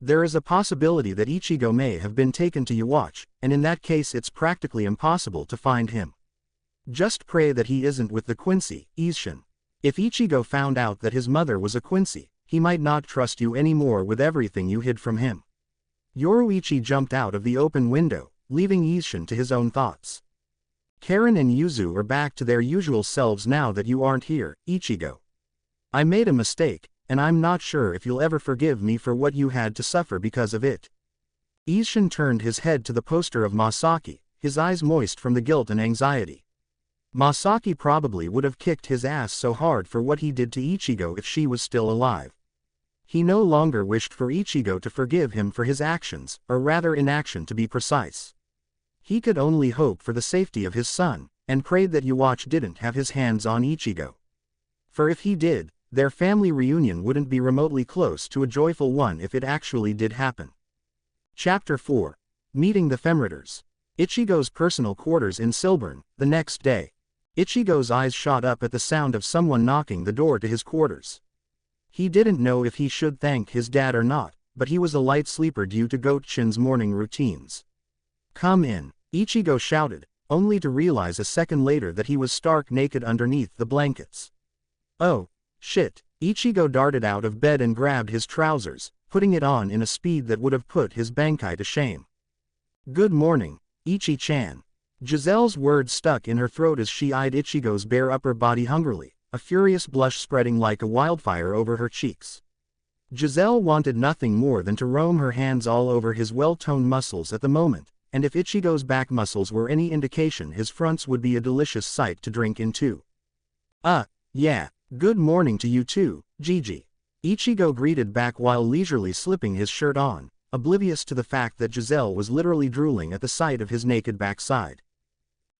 There is a possibility that Ichigo may have been taken to Yhwach, and in that case it's practically impossible to find him. Just pray that he isn't with the Quincy, Isshin. If Ichigo found out that his mother was a Quincy, he might not trust you anymore with everything you hid from him. Yoruichi jumped out of the open window, leaving Isshin to his own thoughts. Karen and Yuzu are back to their usual selves now that you aren't here, Ichigo. I made a mistake, and I'm not sure if you'll ever forgive me for what you had to suffer because of it. Isshin turned his head to the poster of Masaki, his eyes moist from the guilt and anxiety. Masaki probably would have kicked his ass so hard for what he did to Ichigo if she was still alive. He no longer wished for Ichigo to forgive him for his actions, or rather inaction to be precise. He could only hope for the safety of his son, and prayed that Yhwach didn't have his hands on Ichigo. For if he did, their family reunion wouldn't be remotely close to a joyful one if it actually did happen. Chapter 4. Meeting the Femritters. Ichigo's personal quarters in Silbern, the next day. Ichigo's eyes shot up at the sound of someone knocking the door to his quarters. He didn't know if he should thank his dad or not, but he was a light sleeper due to Goat-chin's morning routines. Come in, Ichigo shouted, only to realize a second later that he was stark naked underneath the blankets. Oh, shit, Ichigo darted out of bed and grabbed his trousers, putting it on in a speed that would have put his Bankai to shame. Good morning, Ichi-chan. Giselle's words stuck in her throat as she eyed Ichigo's bare upper body hungrily, a furious blush spreading like a wildfire over her cheeks. Giselle wanted nothing more than to roam her hands all over his well-toned muscles at the moment, and if Ichigo's back muscles were any indication, his fronts would be a delicious sight to drink in too. Yeah, good morning to you too, Gigi. Ichigo greeted back while leisurely slipping his shirt on, oblivious to the fact that Giselle was literally drooling at the sight of his naked backside.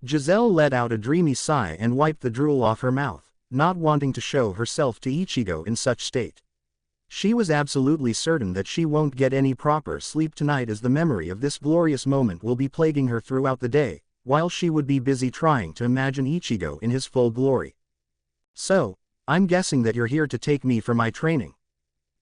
Giselle let out a dreamy sigh and wiped the drool off her mouth, not wanting to show herself to Ichigo in such state. She was absolutely certain that she won't get any proper sleep tonight, as the memory of this glorious moment will be plaguing her throughout the day, while she would be busy trying to imagine Ichigo in his full glory. So, I'm guessing that you're here to take me for my training?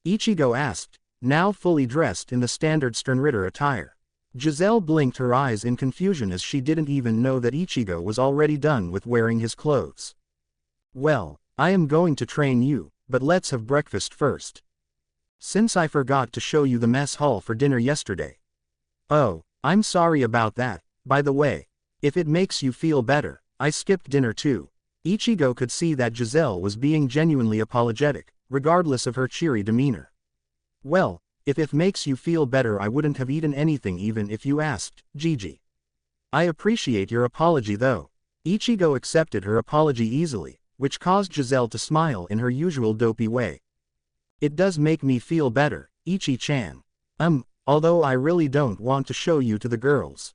Ichigo asked, now fully dressed in the standard Sternritter attire. Giselle blinked her eyes in confusion as she didn't even know that Ichigo was already done with wearing his clothes. Well, I am going to train you, but let's have breakfast first. Since I forgot to show you the mess hall for dinner yesterday. Oh, I'm sorry about that. By the way, if it makes you feel better, I skipped dinner too. Ichigo could see that Giselle was being genuinely apologetic, regardless of her cheery demeanor. Well, if it makes you feel better, I wouldn't have eaten anything even if you asked, Gigi. I appreciate your apology though. Ichigo accepted her apology easily, which caused Giselle to smile in her usual dopey way. It does make me feel better, Ichi-chan. Although I really don't want to show you to the girls.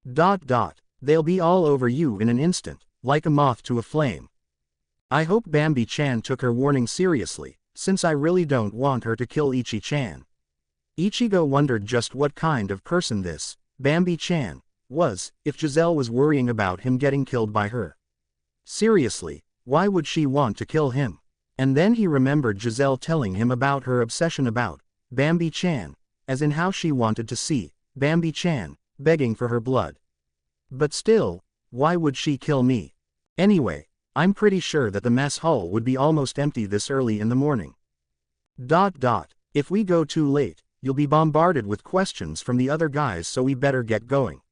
They'll be all over you in an instant, like a moth to a flame. I hope Bambi-chan took her warning seriously, since I really don't want her to kill Ichi-chan. Ichigo wondered just what kind of person this, Bambi-chan, was, if Giselle was worrying about him getting killed by her. Seriously, why would she want to kill him? And then he remembered Giselle telling him about her obsession about Bambi-chan, as in how she wanted to see Bambi-chan begging for her blood. But still, why would she kill me? Anyway, I'm pretty sure that the mess hall would be almost empty this early in the morning. If we go too late, you'll be bombarded with questions from the other guys, so we better get going.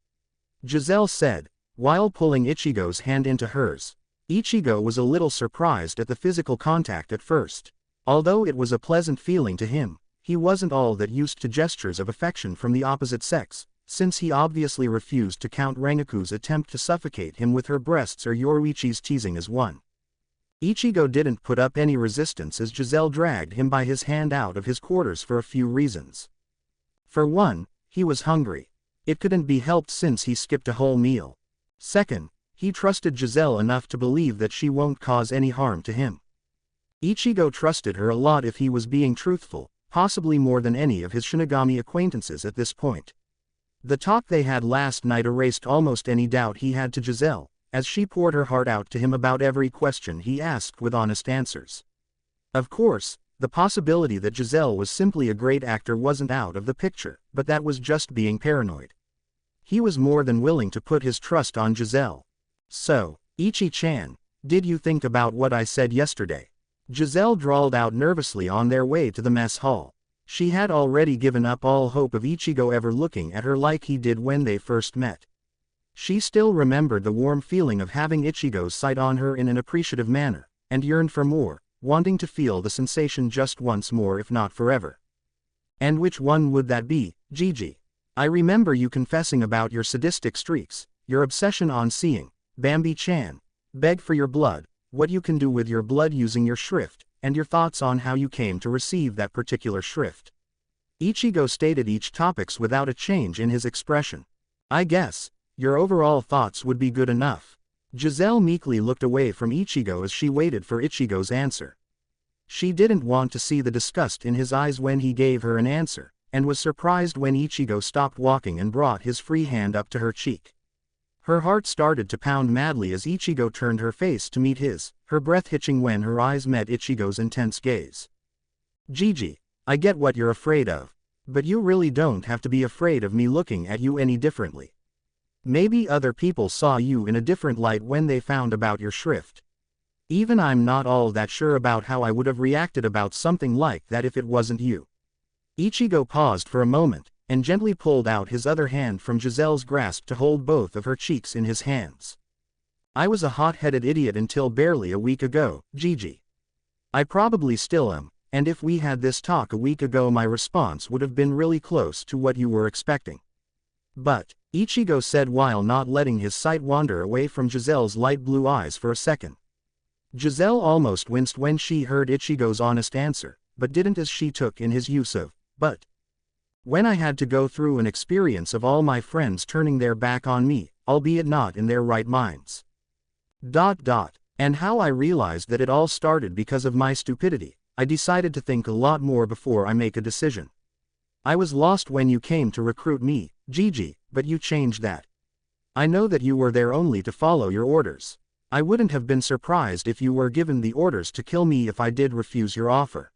Giselle said, while pulling Ichigo's hand into hers. Ichigo was a little surprised at the physical contact at first. Although it was a pleasant feeling to him, he wasn't all that used to gestures of affection from the opposite sex, since he obviously refused to count Rengoku's attempt to suffocate him with her breasts or Yoruichi's teasing as one. Ichigo didn't put up any resistance as Giselle dragged him by his hand out of his quarters for a few reasons. For one, he was hungry. It couldn't be helped since he skipped a whole meal. Second, he trusted Giselle enough to believe that she won't cause any harm to him. Ichigo trusted her a lot if he was being truthful, possibly more than any of his Shinigami acquaintances at this point. The talk they had last night erased almost any doubt he had to Giselle, as she poured her heart out to him about every question he asked with honest answers. Of course, the possibility that Giselle was simply a great actor wasn't out of the picture, but that was just being paranoid. He was more than willing to put his trust on Giselle. So, Ichi-chan, did you think about what I said yesterday? Giselle drawled out nervously on their way to the mess hall. She had already given up all hope of Ichigo ever looking at her like he did when they first met. She still remembered the warm feeling of having Ichigo's sight on her in an appreciative manner, and yearned for more, wanting to feel the sensation just once more if not forever. And which one would that be, Gigi? I remember you confessing about your sadistic streaks, your obsession on seeing Bambi-chan beg for your blood, what you can do with your blood using your shrift, and your thoughts on how you came to receive that particular shrift. Ichigo stated each topics without a change in his expression. I guess, your overall thoughts would be good enough. Giselle meekly looked away from Ichigo as she waited for Ichigo's answer. She didn't want to see the disgust in his eyes when he gave her an answer, and was surprised when Ichigo stopped walking and brought his free hand up to her cheek. Her heart started to pound madly as Ichigo turned her face to meet his, her breath hitching when her eyes met Ichigo's intense gaze. Gigi, I get what you're afraid of. But you really don't have to be afraid of me looking at you any differently. Maybe other people saw you in a different light when they found about your shrift. Even I'm not all that sure about how I would have reacted about something like that if it wasn't you. Ichigo paused for a moment, and gently pulled out his other hand from Giselle's grasp to hold both of her cheeks in his hands. I was a hot-headed idiot until barely a week ago, Gigi. I probably still am, and if we had this talk a week ago my response would have been really close to what you were expecting. But, Ichigo said while not letting his sight wander away from Giselle's light blue eyes for a second. Giselle almost winced when she heard Ichigo's honest answer, but didn't as she took in his use of, but. When I had to go through an experience of all my friends turning their back on me, albeit not in their right minds. And how I realized that it all started because of my stupidity, I decided to think a lot more before I make a decision. I was lost when you came to recruit me, Gigi, but you changed that. I know that you were there only to follow your orders. I wouldn't have been surprised if you were given the orders to kill me if I did refuse your offer.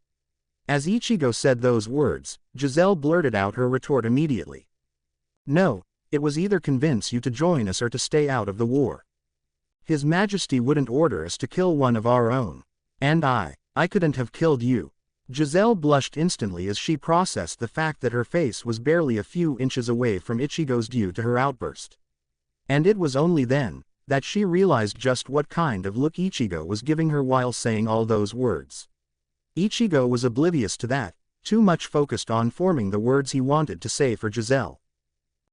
As Ichigo said those words, Giselle blurted out her retort immediately. No, it was either convince you to join us or to stay out of the war. His Majesty wouldn't order us to kill one of our own. And I couldn't have killed you. Giselle blushed instantly as she processed the fact that her face was barely a few inches away from Ichigo's due to her outburst. And it was only then that she realized just what kind of look Ichigo was giving her while saying all those words. Ichigo was oblivious to that, too much focused on forming the words he wanted to say for Giselle.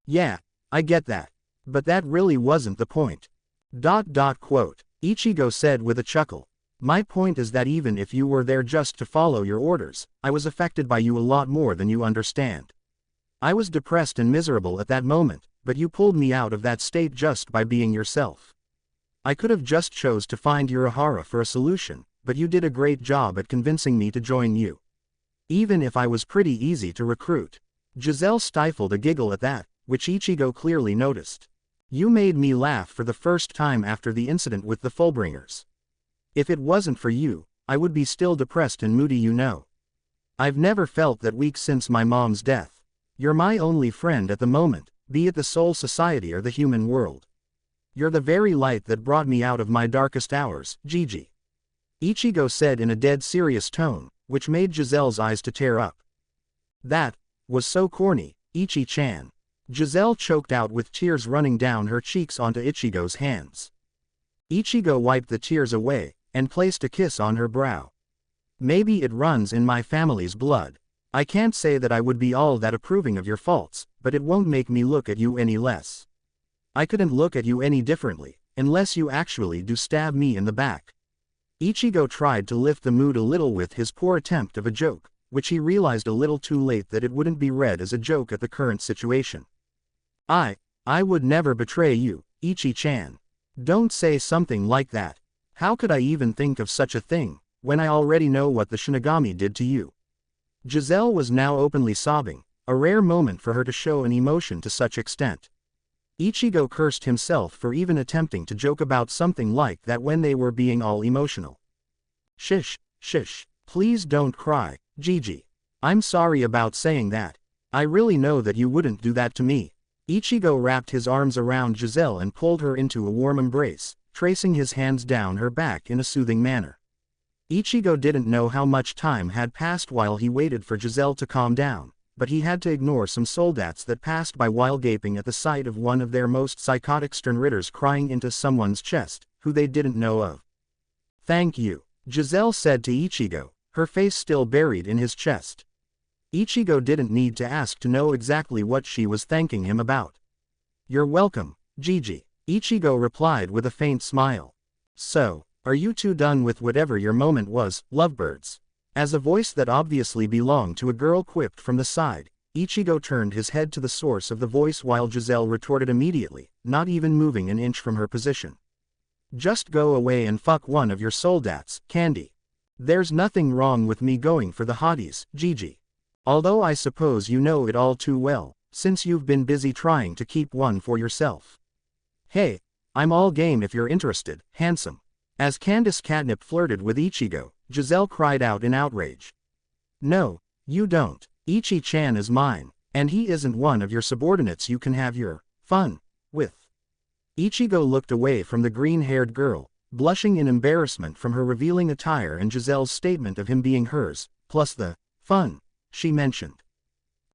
Yeah, I get that. But that really wasn't the point. Ichigo said with a chuckle. My point is that even if you were there just to follow your orders, I was affected by you a lot more than you understand. I was depressed and miserable at that moment, but you pulled me out of that state just by being yourself. I could have just chose to find Urahara for a solution, but you did a great job at convincing me to join you. Even if I was pretty easy to recruit. Giselle stifled a giggle at that, which Ichigo clearly noticed. You made me laugh for the first time after the incident with the Fullbringers. If it wasn't for you, I would be still depressed and moody, you know. I've never felt that weak since my mom's death. You're my only friend at the moment, be it the Soul Society or the human world. You're the very light that brought me out of my darkest hours, Gigi. Ichigo said in a dead serious tone, which made Giselle's eyes to tear up. That was so corny, Ichi-chan. Giselle choked out with tears running down her cheeks onto Ichigo's hands. Ichigo wiped the tears away, and placed a kiss on her brow. Maybe it runs in my family's blood. I can't say that I would be all that approving of your faults, but it won't make me look at you any less. I couldn't look at you any differently, unless you actually do stab me in the back. Ichigo tried to lift the mood a little with his poor attempt of a joke, which he realized a little too late that it wouldn't be read as a joke at the current situation. I would never betray you, Ichi-chan. Don't say something like that. How could I even think of such a thing, when I already know what the Shinigami did to you? Giselle was now openly sobbing, a rare moment for her to show an emotion to such extent. Ichigo cursed himself for even attempting to joke about something like that when they were being all emotional. Shish, please don't cry, Gigi. I'm sorry about saying that. I really know that you wouldn't do that to me. Ichigo wrapped his arms around Giselle and pulled her into a warm embrace, tracing his hands down her back in a soothing manner. Ichigo didn't know how much time had passed while he waited for Giselle to calm down, but he had to ignore some soldats that passed by while gaping at the sight of one of their most psychotic Sternritters crying into someone's chest, who they didn't know of. Thank you, Giselle said to Ichigo, her face still buried in his chest. Ichigo didn't need to ask to know exactly what she was thanking him about. You're welcome, Gigi, Ichigo replied with a faint smile. So, are you two done with whatever your moment was, lovebirds? As a voice that obviously belonged to a girl quipped from the side, Ichigo turned his head to the source of the voice while Giselle retorted immediately, not even moving an inch from her position. Just go away and fuck one of your soldats, Candy. There's nothing wrong with me going for the hotties, Gigi. Although I suppose you know it all too well, since you've been busy trying to keep one for yourself. Hey, I'm all game if you're interested, handsome. As Candace Catnip flirted with Ichigo, Giselle cried out in outrage. No, you don't. Ichi-chan is mine, and he isn't one of your subordinates you can have your fun with. Ichigo looked away from the green-haired girl, blushing in embarrassment from her revealing attire and Giselle's statement of him being hers, plus the fun she mentioned.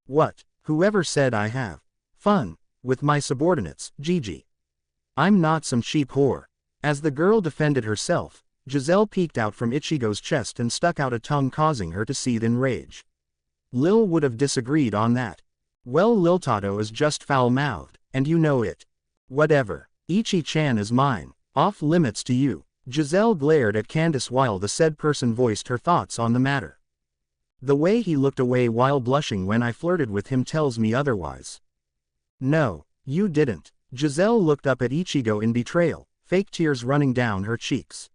What? Whoever said I have fun with my subordinates, Gigi? I'm not some cheap whore. As the girl defended herself, Giselle peeked out from Ichigo's chest and stuck out a tongue, causing her to seethe in rage. Lil would have disagreed on that. Well, Liltato is just foul-mouthed, and you know it. Whatever. Ichi-chan is mine. Off limits to you. Giselle glared at Candace while the said person voiced her thoughts on the matter. The way he looked away while blushing when I flirted with him tells me otherwise. No, you didn't. Giselle looked up at Ichigo in betrayal, fake tears running down her cheeks.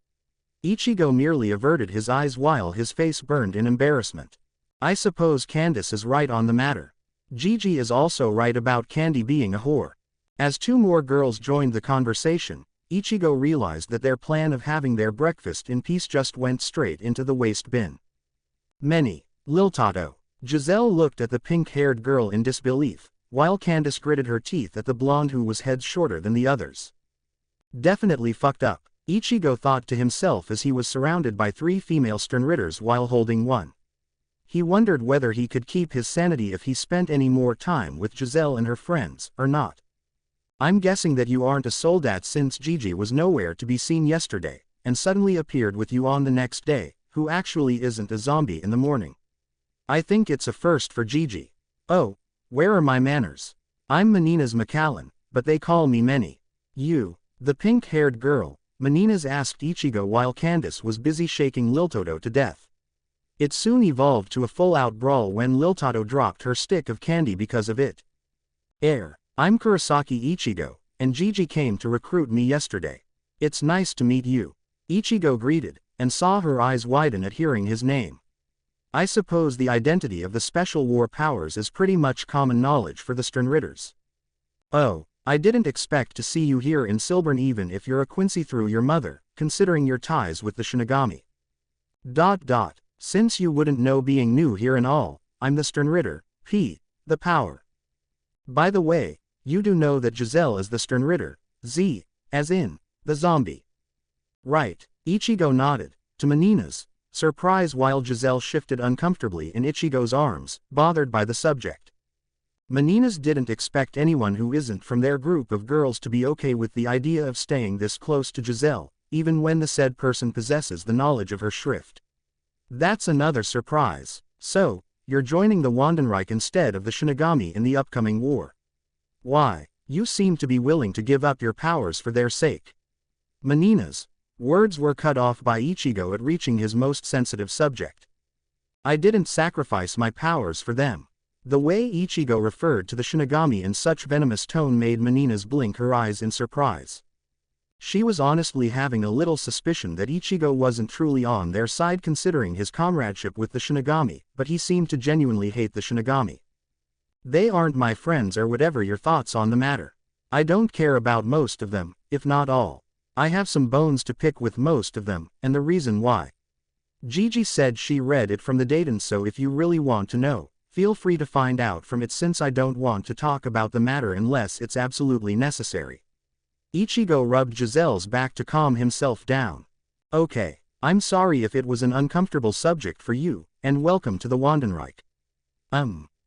Ichigo merely averted his eyes while his face burned in embarrassment. I suppose Candace is right on the matter. Gigi is also right about Candy being a whore. As two more girls joined the conversation, Ichigo realized that their plan of having their breakfast in peace just went straight into the waste bin. Many. Liltato. Giselle looked at the pink-haired girl in disbelief, while Candace gritted her teeth at the blonde who was heads shorter than the others. Definitely fucked up, Ichigo thought to himself as he was surrounded by three female Sternritters while holding one. He wondered whether he could keep his sanity if he spent any more time with Giselle and her friends, or not. I'm guessing that you aren't a soldat since Gigi was nowhere to be seen yesterday, and suddenly appeared with you on the next day, who actually isn't a zombie in the morning. I think it's a first for Gigi. Oh, where are my manners? I'm Menina's Macallan, but they call me Meni. You, the pink-haired girl, Menina's asked Ichigo while Candace was busy shaking Liltoto to death. It soon evolved to a full-out brawl when Liltoto dropped her stick of candy because of it. I'm Kurosaki Ichigo, and Gigi came to recruit me yesterday. It's nice to meet you. Ichigo greeted, and saw her eyes widen at hearing his name. I suppose the identity of the special war powers is pretty much common knowledge for the Sternritters. Oh, I didn't expect to see you here in Silbern even if you're a Quincy through your mother, considering your ties with the Shinigami. Since you wouldn't know being new here and all, I'm the Sternritter, the power. By the way, you do know that Giselle is the Sternritter, Z, as in, the zombie. Right, Ichigo nodded, to Menina's surprise while Giselle shifted uncomfortably in Ichigo's arms, bothered by the subject. Menina's didn't expect anyone who isn't from their group of girls to be okay with the idea of staying this close to Giselle, even when the said person possesses the knowledge of her shrift. That's another surprise. So, you're joining the Wandenreich instead of the Shinigami in the upcoming war. Why, you seem to be willing to give up your powers for their sake. Menina's words were cut off by Ichigo at reaching his most sensitive subject. I didn't sacrifice my powers for them. The way Ichigo referred to the Shinigami in such venomous tone made Menina's blink her eyes in surprise. She was honestly having a little suspicion that Ichigo wasn't truly on their side considering his comradeship with the Shinigami, but he seemed to genuinely hate the Shinigami. They aren't my friends or whatever your thoughts on the matter. I don't care about most of them, if not all. I have some bones to pick with most of them, and the reason why. Gigi said she read it from the Dayton, so if you really want to know, feel free to find out from it since I don't want to talk about the matter unless it's absolutely necessary. Ichigo rubbed Giselle's back to calm himself down. Okay, I'm sorry if it was an uncomfortable subject for you, and welcome to the Wandenreich.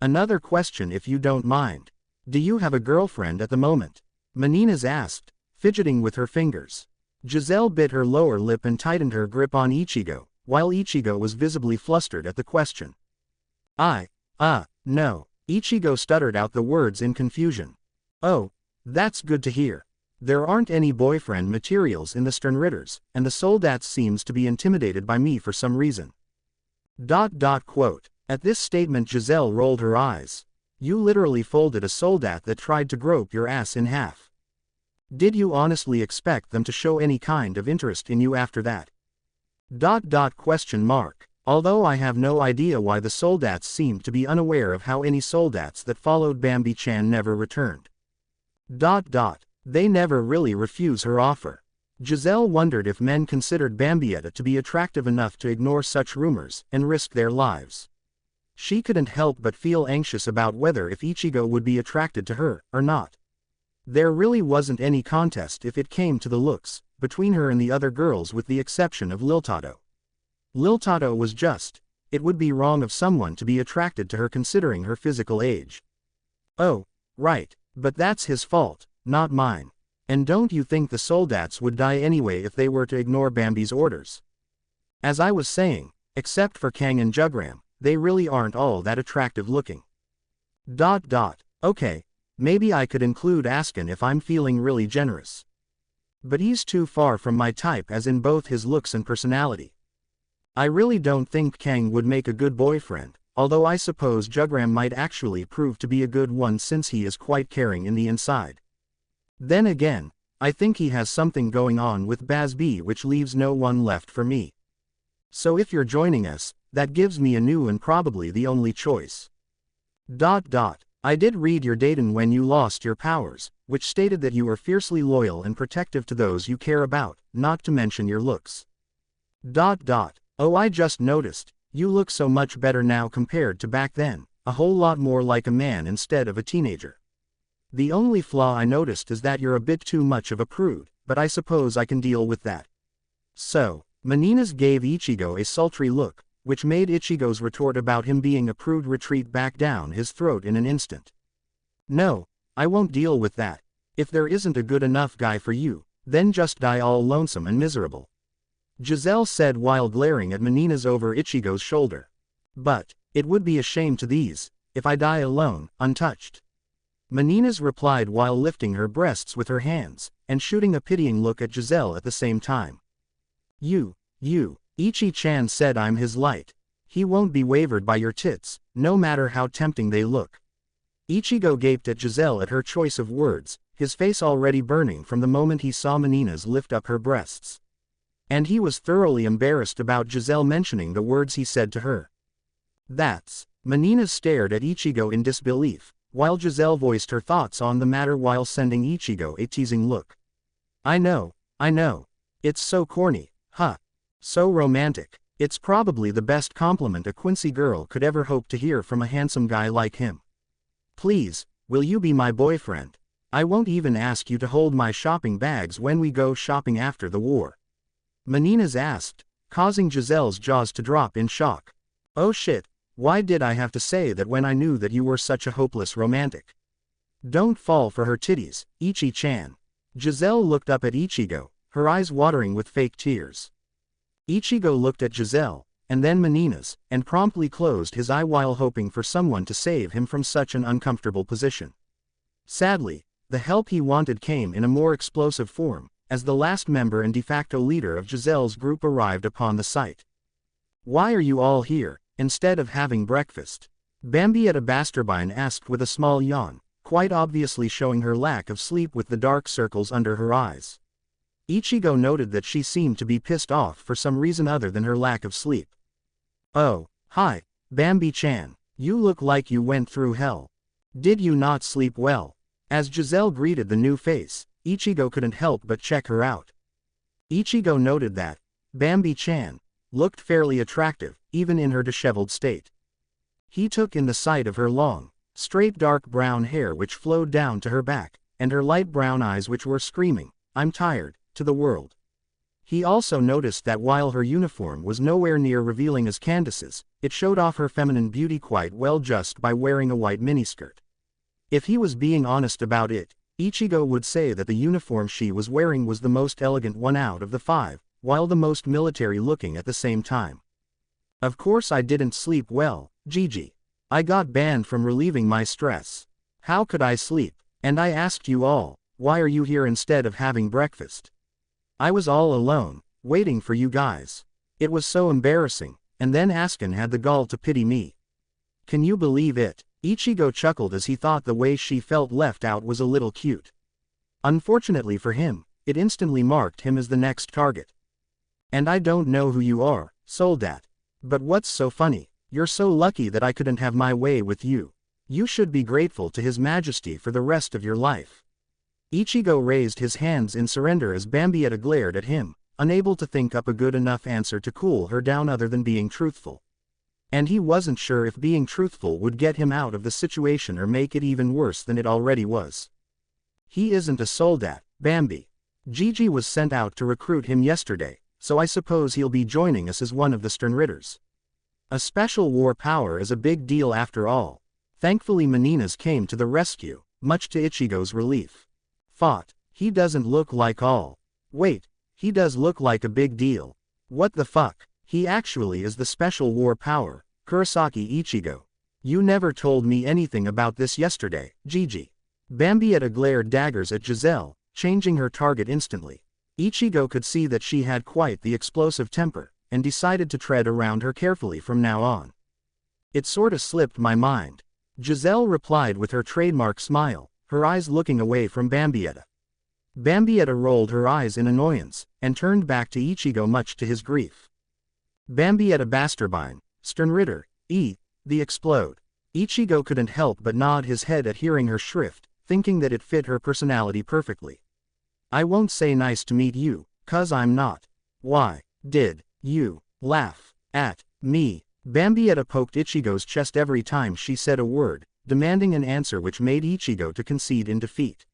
Another question if you don't mind. Do you have a girlfriend at the moment? Menina's asked, fidgeting with her fingers. Giselle bit her lower lip and tightened her grip on Ichigo, while Ichigo was visibly flustered at the question. No. Ichigo stuttered out the words in confusion. Oh, that's good to hear. There aren't any boyfriend materials in the Sternritters, and the soldats seems to be intimidated by me for some reason. At this statement Giselle rolled her eyes. You literally folded a soldat that tried to grope your ass in half. Did you honestly expect them to show any kind of interest in you after that? Although I have no idea why the soldats seemed to be unaware of how any soldats that followed Bambi-chan never returned. They never really refuse her offer. Giselle wondered if men considered Bambietta to be attractive enough to ignore such rumors and risk their lives. She couldn't help but feel anxious about whether if Ichigo would be attracted to her or not. There really wasn't any contest if it came to the looks, between her and the other girls with the exception of Liltoto. Liltoto was it would be wrong of someone to be attracted to her considering her physical age. Oh, right, but that's his fault, not mine. And don't you think the soldats would die anyway if they were to ignore Bambi's orders? As I was saying, except for Kang and Jugram, they really aren't all that attractive looking. Okay, maybe I could include Askin if I'm feeling really generous. But he's too far from my type as in both his looks and personality. I really don't think Kang would make a good boyfriend, although I suppose Jugram might actually prove to be a good one since he is quite caring in the inside. Then again, I think he has something going on with Bazb which leaves no one left for me. So if you're joining us, that gives me a new and probably the only choice. I did read your dating when you lost your powers, which stated that you were fiercely loyal and protective to those you care about, not to mention your looks. Oh, I just noticed, you look so much better now compared to back then, a whole lot more like a man instead of a teenager. The only flaw I noticed is that you're a bit too much of a prude, but I suppose I can deal with that. So, Menina's gave Ichigo a sultry look, which made Ichigo's retort about him being a prude retreat back down his throat in an instant. No, I won't deal with that. If there isn't a good enough guy for you, then just die all lonesome and miserable. Giselle said while glaring at Menina's over Ichigo's shoulder. But, it would be a shame to these, if I die alone, untouched. Menina's replied while lifting her breasts with her hands, and shooting a pitying look at Giselle at the same time. You, Ichi-chan said I'm his light. He won't be wavered by your tits, no matter how tempting they look. Ichigo gaped at Giselle at her choice of words, his face already burning from the moment he saw Menina's lift up her breasts. And he was thoroughly embarrassed about Giselle mentioning the words he said to her. That's. Menina stared at Ichigo in disbelief, while Giselle voiced her thoughts on the matter while sending Ichigo a teasing look. I know. It's so corny, huh? So romantic. It's probably the best compliment a Quincy girl could ever hope to hear from a handsome guy like him. Please, will you be my boyfriend? I won't even ask you to hold my shopping bags when we go shopping after the war. Menina's asked, causing Giselle's jaws to drop in shock. Oh shit, why did I have to say that when I knew that you were such a hopeless romantic? Don't fall for her titties, Ichi-chan. Giselle looked up at Ichigo, her eyes watering with fake tears. Ichigo looked at Giselle, and then Menina's, and promptly closed his eye while hoping for someone to save him from such an uncomfortable position. Sadly, the help he wanted came in a more explosive form, as the last member and de facto leader of Giselle's group arrived upon the site. Why are you all here, instead of having breakfast? Bambietta Basterbine asked with a small yawn, quite obviously showing her lack of sleep with the dark circles under her eyes. Ichigo noted that she seemed to be pissed off for some reason other than her lack of sleep. Oh, hi, Bambi-chan, you look like you went through hell. Did you not sleep well? As Giselle greeted the new face, Ichigo couldn't help but check her out. Ichigo noted that Bambi-chan looked fairly attractive, even in her disheveled state. He took in the sight of her long, straight dark brown hair which flowed down to her back, and her light brown eyes which were screaming, "I'm tired," to the world. He also noticed that while her uniform was nowhere near revealing as Candace's, it showed off her feminine beauty quite well just by wearing a white miniskirt. If he was being honest about it, Ichigo would say that the uniform she was wearing was the most elegant one out of the 5, while the most military-looking at the same time. Of course I didn't sleep well, Gigi. I got banned from relieving my stress. How could I sleep? And I asked you all, why are you here instead of having breakfast? I was all alone, waiting for you guys. It was so embarrassing, and then Askin had the gall to pity me. Can you believe it? Ichigo chuckled as he thought the way she felt left out was a little cute. Unfortunately for him, it instantly marked him as the next target. And I don't know who you are, Soldat. But what's so funny? You're so lucky that I couldn't have my way with you. You should be grateful to His Majesty for the rest of your life. Ichigo raised his hands in surrender as Bambietta glared at him, unable to think up a good enough answer to cool her down other than being truthful. And he wasn't sure if being truthful would get him out of the situation or make it even worse than it already was. He isn't a soldat, Bambi. Gigi was sent out to recruit him yesterday, so I suppose he'll be joining us as one of the Sternritters. A special war power is a big deal after all. Thankfully Menina's came to the rescue, much to Ichigo's relief. Thought, he doesn't look like all. Wait, he does look like a big deal. What the fuck? He actually is the special war power, Kurosaki Ichigo. You never told me anything about this yesterday, Gigi. Bambietta glared daggers at Giselle, changing her target instantly. Ichigo could see that she had quite the explosive temper, and decided to tread around her carefully from now on. It sorta slipped my mind. Giselle replied with her trademark smile, her eyes looking away from Bambietta. Bambietta rolled her eyes in annoyance, and turned back to Ichigo much to his grief. Bambietta Basterbine, Sternritter, the explode. Ichigo couldn't help but nod his head at hearing her shrift, thinking that it fit her personality perfectly. I won't say nice to meet you, 'cause I'm not. Why did you laugh at me? Bambietta poked Ichigo's chest every time she said a word, demanding an answer which made Ichigo to concede in defeat.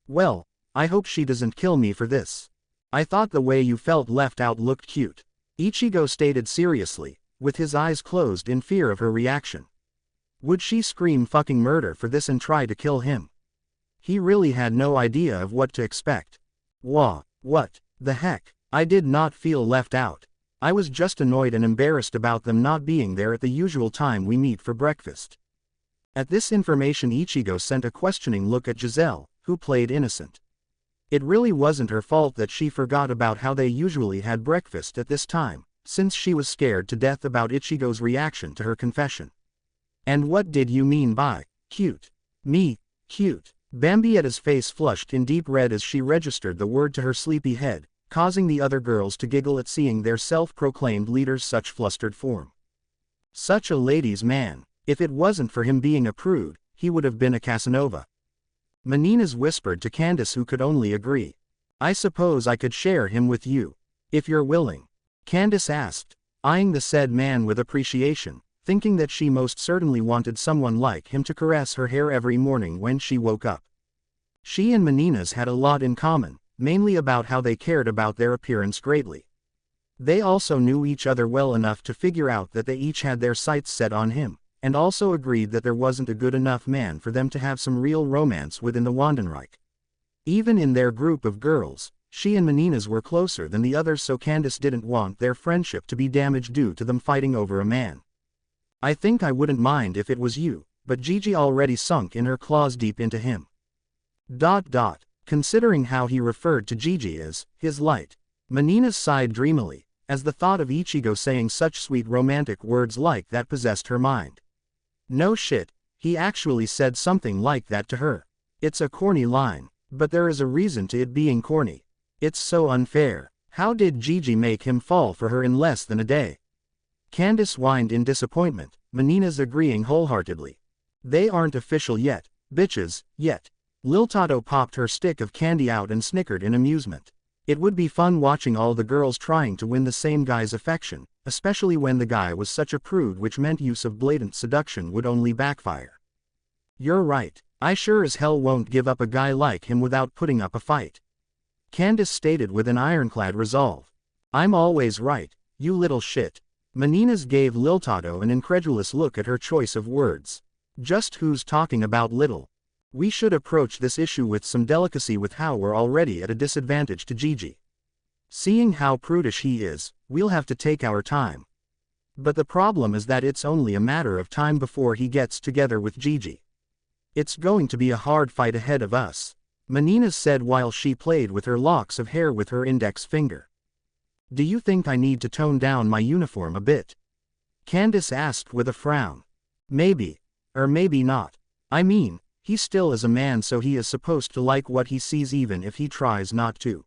Well, I hope she doesn't kill me for this. I thought the way you felt left out looked cute. Ichigo stated seriously, with his eyes closed in fear of her reaction. Would she scream fucking murder for this and try to kill him? He really had no idea of what to expect. What the heck? I did not feel left out. I was just annoyed and embarrassed about them not being there at the usual time we meet for breakfast. At this information, Ichigo sent a questioning look at Giselle, who played innocent. It really wasn't her fault that she forgot about how they usually had breakfast at this time, since she was scared to death about Ichigo's reaction to her confession. And what did you mean by cute? Me, cute? Bambietta's face flushed in deep red as she registered the word to her sleepy head, causing the other girls to giggle at seeing their self-proclaimed leader's such flustered form. Such a ladies' man. If it wasn't for him being a prude, he would have been a Casanova. Menina's whispered to Candace, who could only agree. I suppose I could share him with you, if you're willing. Candace asked, eyeing the said man with appreciation, thinking that she most certainly wanted someone like him to caress her hair every morning when she woke up. She and Menina's had a lot in common, mainly about how they cared about their appearance greatly. They also knew each other well enough to figure out that they each had their sights set on him, and also agreed that there wasn't a good enough man for them to have some real romance within the Wandenreich. Even in their group of girls, she and Menina's were closer than the others, so Candace didn't want their friendship to be damaged due to them fighting over a man. I think I wouldn't mind if it was you, but Gigi already sunk in her claws deep into him. Considering how he referred to Gigi as his light, Menina sighed dreamily, as the thought of Ichigo saying such sweet romantic words like that possessed her mind. No shit, he actually said something like that to her. It's a corny line, but there is a reason to it being corny. It's so unfair. How did Gigi make him fall for her in less than a day? Candace whined in disappointment, Menina's agreeing wholeheartedly. They aren't official yet, bitches, yet. Lil Tato popped her stick of candy out and snickered in amusement. It would be fun watching all the girls trying to win the same guy's affection, especially when the guy was such a prude, which meant use of blatant seduction would only backfire. You're right, I sure as hell won't give up a guy like him without putting up a fight. Candace stated with an ironclad resolve. I'm always right, you little shit. Menina's gave Lil Tato an incredulous look at her choice of words. Just who's talking about little? We should approach this issue with some delicacy with how we're already at a disadvantage to Gigi. Seeing how prudish he is, we'll have to take our time. But the problem is that it's only a matter of time before he gets together with Gigi. It's going to be a hard fight ahead of us, Menina said while she played with her locks of hair with her index finger. Do you think I need to tone down my uniform a bit? Candace asked with a frown. Maybe. Or maybe not. I mean, he still is a man, so he is supposed to like what he sees even if he tries not to.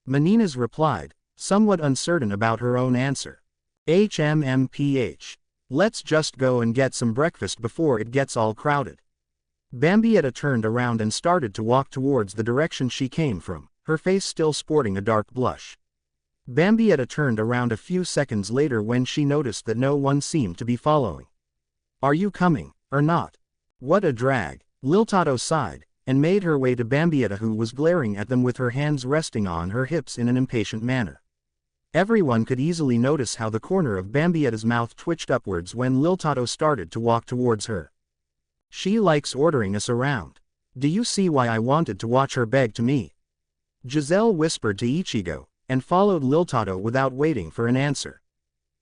Menina's replied, somewhat uncertain about her own answer. HMMPH. Let's just go and get some breakfast before it gets all crowded. Bambietta turned around and started to walk towards the direction she came from, her face still sporting a dark blush. Bambietta turned around a few seconds later when she noticed that no one seemed to be following. Are you coming, or not? What a drag. Lil Tato sighed, and made her way to Bambietta, who was glaring at them with her hands resting on her hips in an impatient manner. Everyone could easily notice how the corner of Bambietta's mouth twitched upwards when Lil Tato started to walk towards her. She likes ordering us around. Do you see why I wanted to watch her beg to me? Giselle whispered to Ichigo, and followed Lil Tato without waiting for an answer.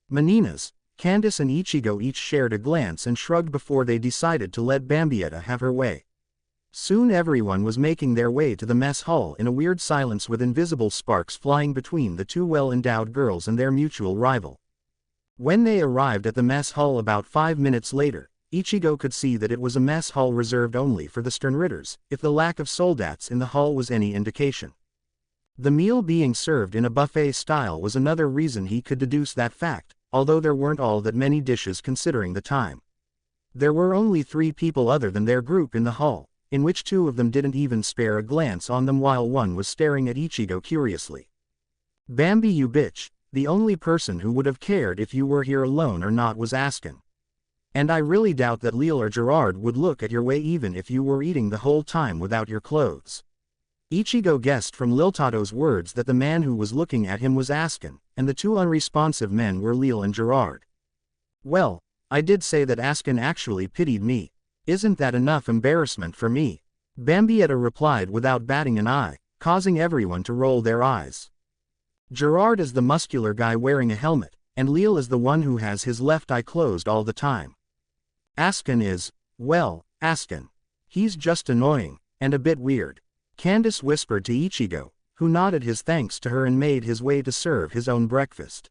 Menina's, Candace and Ichigo each shared a glance and shrugged before they decided to let Bambietta have her way. Soon everyone was making their way to the mess hall in a weird silence, with invisible sparks flying between the two well-endowed girls and their mutual rival. When they arrived at the mess hall about 5 minutes later, Ichigo could see that it was a mess hall reserved only for the Sternritters, if the lack of soldats in the hall was any indication. The meal being served in a buffet style was another reason he could deduce that fact, although there weren't all that many dishes considering the time. There were only 3 people other than their group in the hall, in which 2 of them didn't even spare a glance on them while one was staring at Ichigo curiously. Bambi, you bitch, the only person who would have cared if you were here alone or not was Askin. And I really doubt that Lille or Gerard would look at your way even if you were eating the whole time without your clothes. Ichigo guessed from Lil Tato's words that the man who was looking at him was Askin, and the 2 unresponsive men were Lille and Gerard. Well, I did say that Askin actually pitied me. Isn't that enough embarrassment for me? Bambietta replied without batting an eye, causing everyone to roll their eyes. Gerard is the muscular guy wearing a helmet, and Leal is the one who has his left eye closed all the time. Askin is, well, Askin. He's just annoying, and a bit weird. Candace whispered to Ichigo, who nodded his thanks to her and made his way to serve his own breakfast.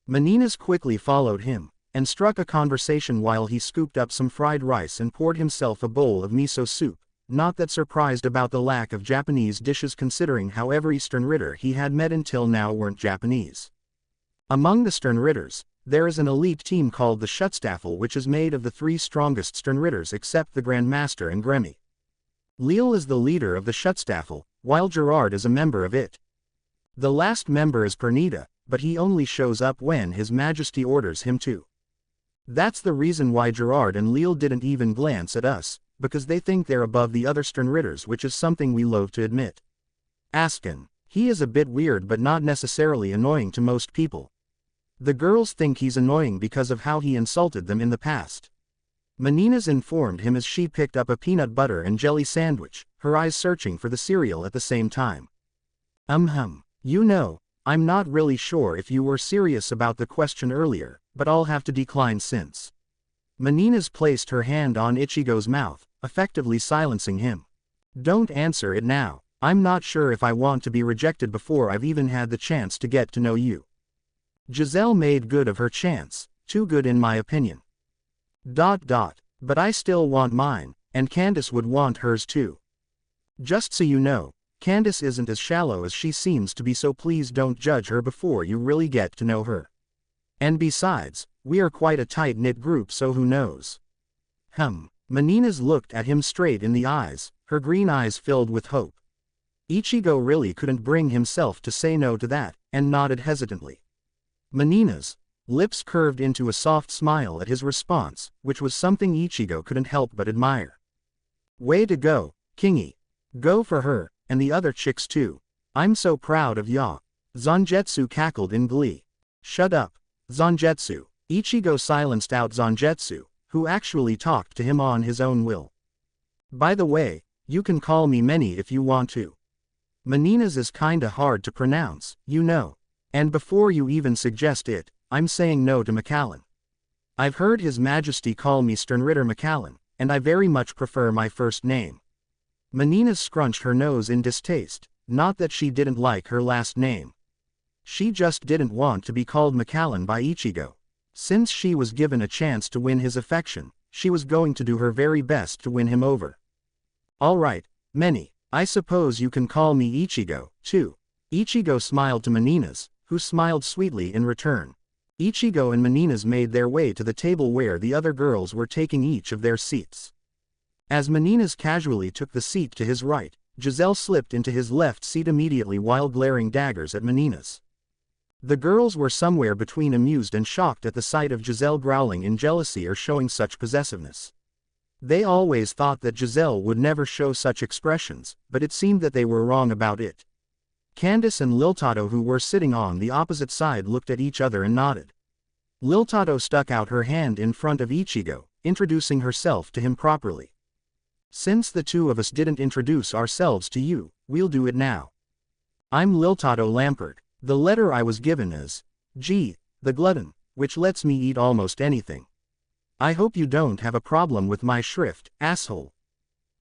Meninas quickly followed him, and struck a conversation while he scooped up some fried rice and poured himself a bowl of miso soup, not that surprised about the lack of Japanese dishes considering how every Sternritter he had met until now weren't Japanese. Among the Sternritters, there is an elite team called the Schutzstaffel which is made of the 3 strongest Sternritters except the Grandmaster and Gremmy. Leal is the leader of the Schutzstaffel, while Gerard is a member of it. The last member is Pernita, but he only shows up when His Majesty orders him to. That's the reason why Gerard and Leal didn't even glance at us, because they think they're above the other Sternritters, which is something we loathe to admit. Askin. He is a bit weird but not necessarily annoying to most people. The girls think he's annoying because of how he insulted them in the past. Meninas informed him as she picked up a peanut butter and jelly sandwich, her eyes searching for the cereal at the same time. You know, I'm not really sure if you were serious about the question earlier, but I'll have to decline since. Meninas placed her hand on Ichigo's mouth, effectively silencing him. Don't answer it now. I'm not sure if I want to be rejected before I've even had the chance to get to know you. Giselle made good of her chance, too good in my opinion. But I still want mine, and Candace would want hers too. Just so you know, Candace isn't as shallow as she seems to be, so please don't judge her before you really get to know her. And besides, we are quite a tight-knit group, so who knows. Meninas looked at him straight in the eyes, her green eyes filled with hope. Ichigo really couldn't bring himself to say no to that, and nodded hesitantly. Meninas' lips curved into a soft smile at his response, which was something Ichigo couldn't help but admire. Way to go, Kingy. Go for her, and the other chicks too. I'm so proud of ya. Zangetsu cackled in glee. Shut up, Zangetsu. Ichigo silenced out Zangetsu, who actually talked to him on his own will. By the way, you can call me Meni if you want to. Meninas is kinda hard to pronounce, you know. And before you even suggest it, I'm saying no to Macallan. I've heard His Majesty call me Sternritter Macallan, and I very much prefer my first name. Meninas scrunched her nose in distaste, not that she didn't like her last name. She just didn't want to be called Macallan by Ichigo. Since she was given a chance to win his affection, she was going to do her very best to win him over. Alright, Meni, I suppose you can call me Ichigo, too. Ichigo smiled to Meninas, who smiled sweetly in return. Ichigo and Meninas made their way to the table where the other girls were taking each of their seats. As Meninas casually took the seat to his right, Giselle slipped into his left seat immediately while glaring daggers at Meninas. The girls were somewhere between amused and shocked at the sight of Giselle growling in jealousy or showing such possessiveness. They always thought that Giselle would never show such expressions, but it seemed that they were wrong about it. Candace and Liltato, who were sitting on the opposite side, looked at each other and nodded. Liltato stuck out her hand in front of Ichigo, introducing herself to him properly. Since the two of us didn't introduce ourselves to you, we'll do it now. I'm Liltato Lampert. The letter I was given is G, the glutton, which lets me eat almost anything. I hope you don't have a problem with my shrift, asshole.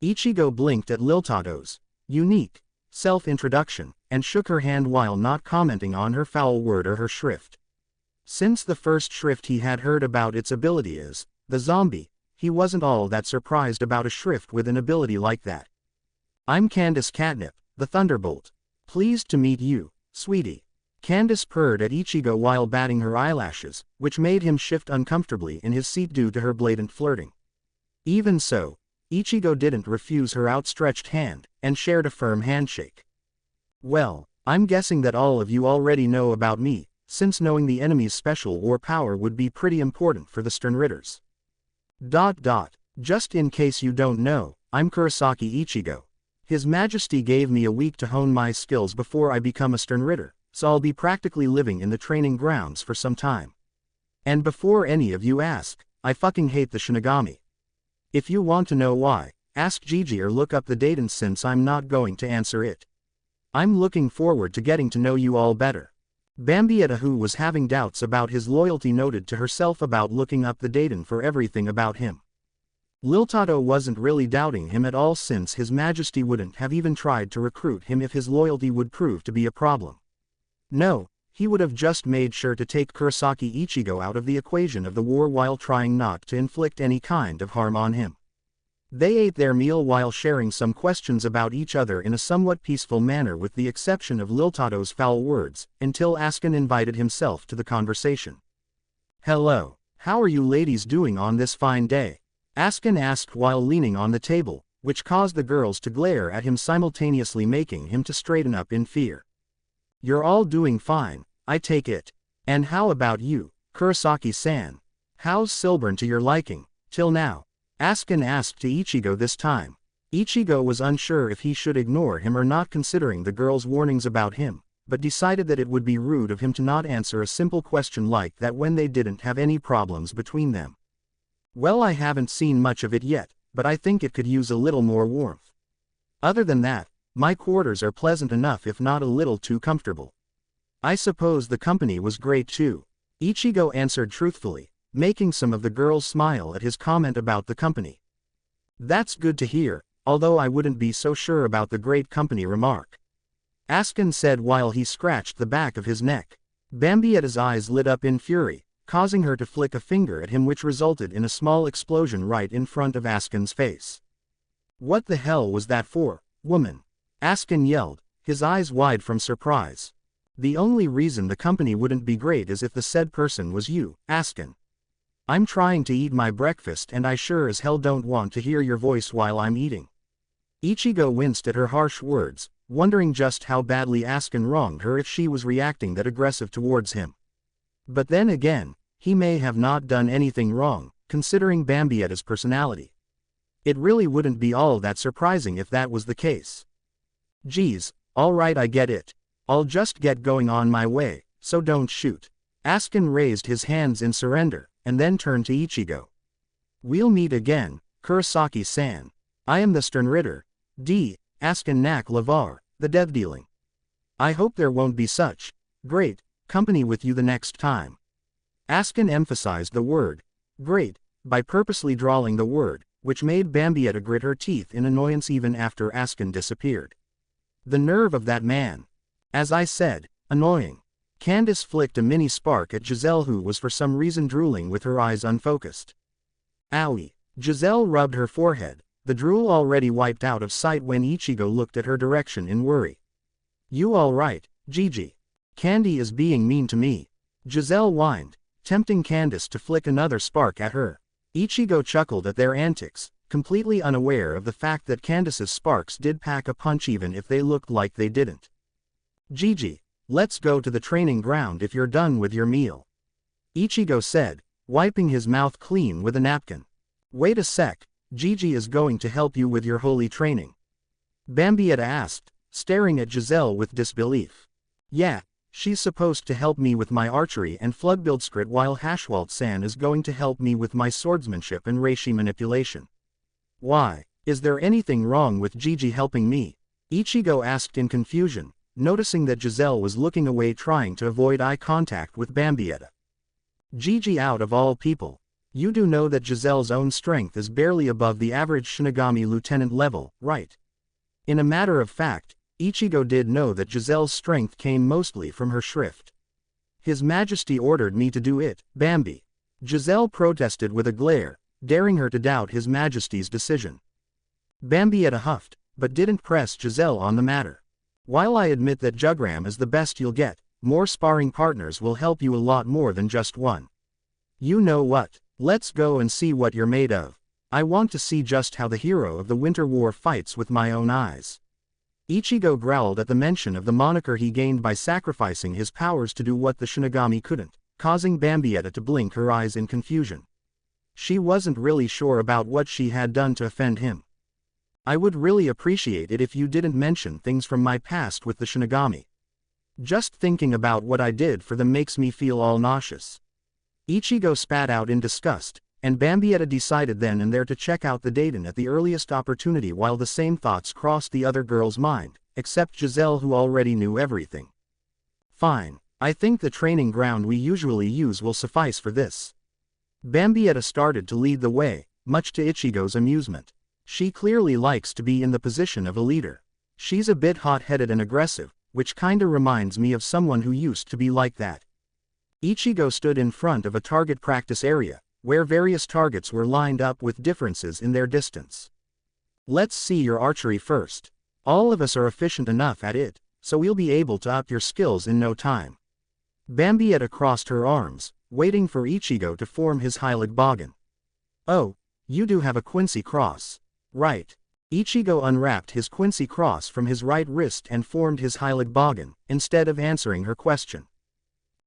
Ichigo blinked at Liltato's unique self-introduction, and shook her hand while not commenting on her foul word or her shrift. Since the first shrift he had heard about its ability is the zombie, he wasn't all that surprised about a shrift with an ability like that. I'm Candace Catnip, the Thunderbolt. Pleased to meet you, sweetie. Candace purred at Ichigo while batting her eyelashes, which made him shift uncomfortably in his seat due to her blatant flirting. Even so, Ichigo didn't refuse her outstretched hand, and shared a firm handshake. Well, I'm guessing that all of you already know about me, since knowing the enemy's special war power would be pretty important for the Sternritters. Just in case you don't know, I'm Kurosaki Ichigo. His Majesty gave me a week to hone my skills before I become a Sternritter, so I'll be practically living in the training grounds for some time. And before any of you ask, I fucking hate the Shinigami. If you want to know why, ask Gigi or look up the date, and since I'm not going to answer it, I'm looking forward to getting to know you all better. Bambietta, who was having doubts about his loyalty, noted to herself about looking up the Dayton for everything about him. Liltato wasn't really doubting him at all, since His Majesty wouldn't have even tried to recruit him if his loyalty would prove to be a problem. No, he would have just made sure to take Kurosaki Ichigo out of the equation of the war while trying not to inflict any kind of harm on him. They ate their meal while sharing some questions about each other in a somewhat peaceful manner, with the exception of Liltato's foul words, until Askin invited himself to the conversation. "Hello, how are you ladies doing on this fine day?" Askin asked while leaning on the table, which caused the girls to glare at him, simultaneously making him to straighten up in fear. "You're all doing fine, I take it. And how about you, Kurosaki-san? How's Silbern to your liking, till now?" Askin asked to Ichigo this time. Ichigo was unsure if he should ignore him or not, considering the girls' warnings about him, but decided that it would be rude of him to not answer a simple question like that when they didn't have any problems between them. "Well, I haven't seen much of it yet, but I think it could use a little more warmth. Other than that, my quarters are pleasant enough, if not a little too comfortable. I suppose the company was great too," Ichigo answered truthfully, making some of the girls smile at his comment about the company. "That's good to hear, although I wouldn't be so sure about the great company remark," Askin said while he scratched the back of his neck. Bambietta's eyes lit up in fury, causing her to flick a finger at him, which resulted in a small explosion right in front of Askin's face. "What the hell was that for, woman?" Askin yelled, his eyes wide from surprise. "The only reason the company wouldn't be great is if the said person was you, Askin. I'm trying to eat my breakfast and I sure as hell don't want to hear your voice while I'm eating." Ichigo winced at her harsh words, wondering just how badly Askin wronged her if she was reacting that aggressive towards him. But then again, he may have not done anything wrong, considering Bambietta's personality. It really wouldn't be all that surprising if that was the case. "Geez, alright, I get it. I'll just get going on my way, so don't shoot." Askin raised his hands in surrender, and then turned to Ichigo. "We'll meet again, Kurosaki-san. I am the Sternritter, D. Askin Nak Lavar, the death-dealing. I hope there won't be such great company with you the next time." Askin emphasized the word great by purposely drawling the word, which made Bambietta grit her teeth in annoyance even after Askin disappeared. The nerve of that man. As I said, annoying. Candace flicked a mini spark at Giselle, who was for some reason drooling with her eyes unfocused. "Owie." Giselle rubbed her forehead, the drool already wiped out of sight when Ichigo looked at her direction in worry. "You all right, Gigi? Candy is being mean to me," Giselle whined, tempting Candace to flick another spark at her. Ichigo chuckled at their antics, completely unaware of the fact that Candace's sparks did pack a punch even if they looked like they didn't. "Gigi, let's go to the training ground if you're done with your meal," Ichigo said, wiping his mouth clean with a napkin. "Wait a sec, Gigi is going to help you with your holy training?" Bambietta asked, staring at Giselle with disbelief. "Yeah, she's supposed to help me with my archery and Flugbildskrit, while Hashwalt-san is going to help me with my swordsmanship and reishi manipulation." "Why, is there anything wrong with Gigi helping me?" Ichigo asked in confusion, noticing that Giselle was looking away, trying to avoid eye contact with Bambietta. Gigi, out of all people. You do know that Giselle's own strength is barely above the average Shinigami lieutenant level, right? In a matter of fact, Ichigo did know that Giselle's strength came mostly from her shrift. "His Majesty ordered me to do it, Bambi." Giselle protested with a glare, daring her to doubt His Majesty's decision. Bambietta huffed, but didn't press Giselle on the matter. "While I admit that Jugram is the best you'll get, more sparring partners will help you a lot more than just one. You know what? Let's go and see what you're made of. I want to see just how the hero of the Winter War fights with my own eyes." Ichigo growled at the mention of the moniker he gained by sacrificing his powers to do what the Shinigami couldn't, causing Bambietta to blink her eyes in confusion. She wasn't really sure about what she had done to offend him. "I would really appreciate it if you didn't mention things from my past with the Shinigami. Just thinking about what I did for them makes me feel all nauseous." Ichigo spat out in disgust, and Bambietta decided then and there to check out the Daiden at the earliest opportunity while the same thoughts crossed the other girl's mind, except Giselle who already knew everything. Fine, I think the training ground we usually use will suffice for this. Bambietta started to lead the way, much to Ichigo's amusement. She clearly likes to be in the position of a leader. She's a bit hot-headed and aggressive, which kinda reminds me of someone who used to be like that. Ichigo stood in front of a target practice area, where various targets were lined up with differences in their distance. Let's see your archery first. All of us are efficient enough at it, so we'll be able to up your skills in no time. Bambietta crossed her arms, waiting for Ichigo to form his Hylic Bogan. Oh, you do have a Quincy cross. Right. Ichigo unwrapped his Quincy cross from his right wrist and formed his Hylic Bogan, instead of answering her question.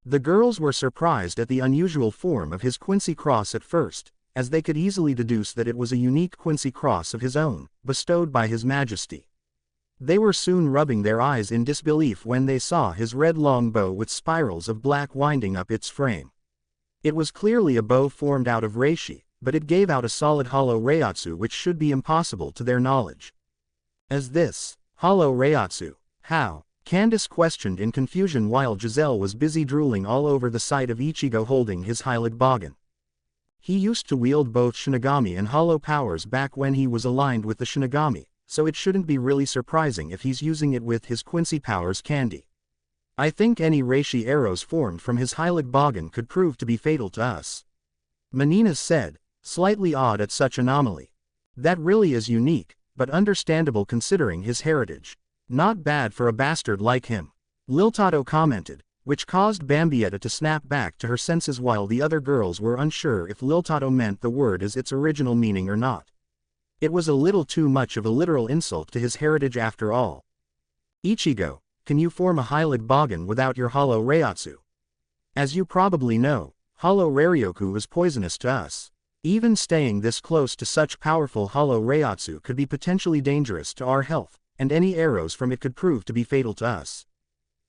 The girls were surprised at the unusual form of his Quincy cross at first, as they could easily deduce that it was a unique Quincy cross of his own, bestowed by His Majesty. They were soon rubbing their eyes in disbelief when they saw his red long bow with spirals of black winding up its frame. It was clearly a bow formed out of reishi, but it gave out a solid hollow reiatsu which should be impossible to their knowledge. As this, hollow reiatsu, how? Candace questioned in confusion while Giselle was busy drooling all over the sight of Ichigo holding his Hylic Bogan. He used to wield both Shinigami and hollow powers back when he was aligned with the Shinigami, so it shouldn't be really surprising if he's using it with his Quincy powers candy. I think any reishi arrows formed from his Hylic Bogan could prove to be fatal to us. Menina said, slightly awed at such anomaly. That really is unique, but understandable considering his heritage. Not bad for a bastard like him. Liltato commented, which caused Bambietta to snap back to her senses while the other girls were unsure if Liltato meant the word as its original meaning or not. It was a little too much of a literal insult to his heritage after all. Ichigo, can you form a Hylic Bogan without your hollow reiatsu? As you probably know, hollow reiryoku is poisonous to us. Even staying this close to such powerful hollow reiatsu could be potentially dangerous to our health, and any arrows from it could prove to be fatal to us.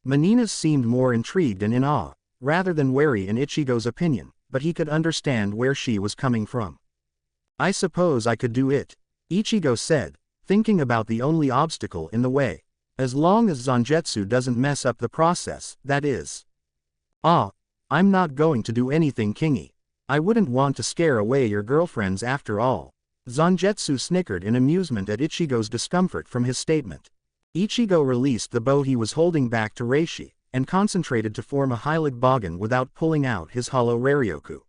Menina seemed more intrigued and in awe, rather than wary in Ichigo's opinion, but he could understand where she was coming from. I suppose I could do it, Ichigo said, thinking about the only obstacle in the way. As long as Zangetsu doesn't mess up the process, that is. Ah, I'm not going to do anything kingy. I wouldn't want to scare away your girlfriends after all. Zangetsu snickered in amusement at Ichigo's discomfort from his statement. Ichigo released the bow he was holding back to reishi, and concentrated to form a Hylic Bogan without pulling out his hollow reiryoku.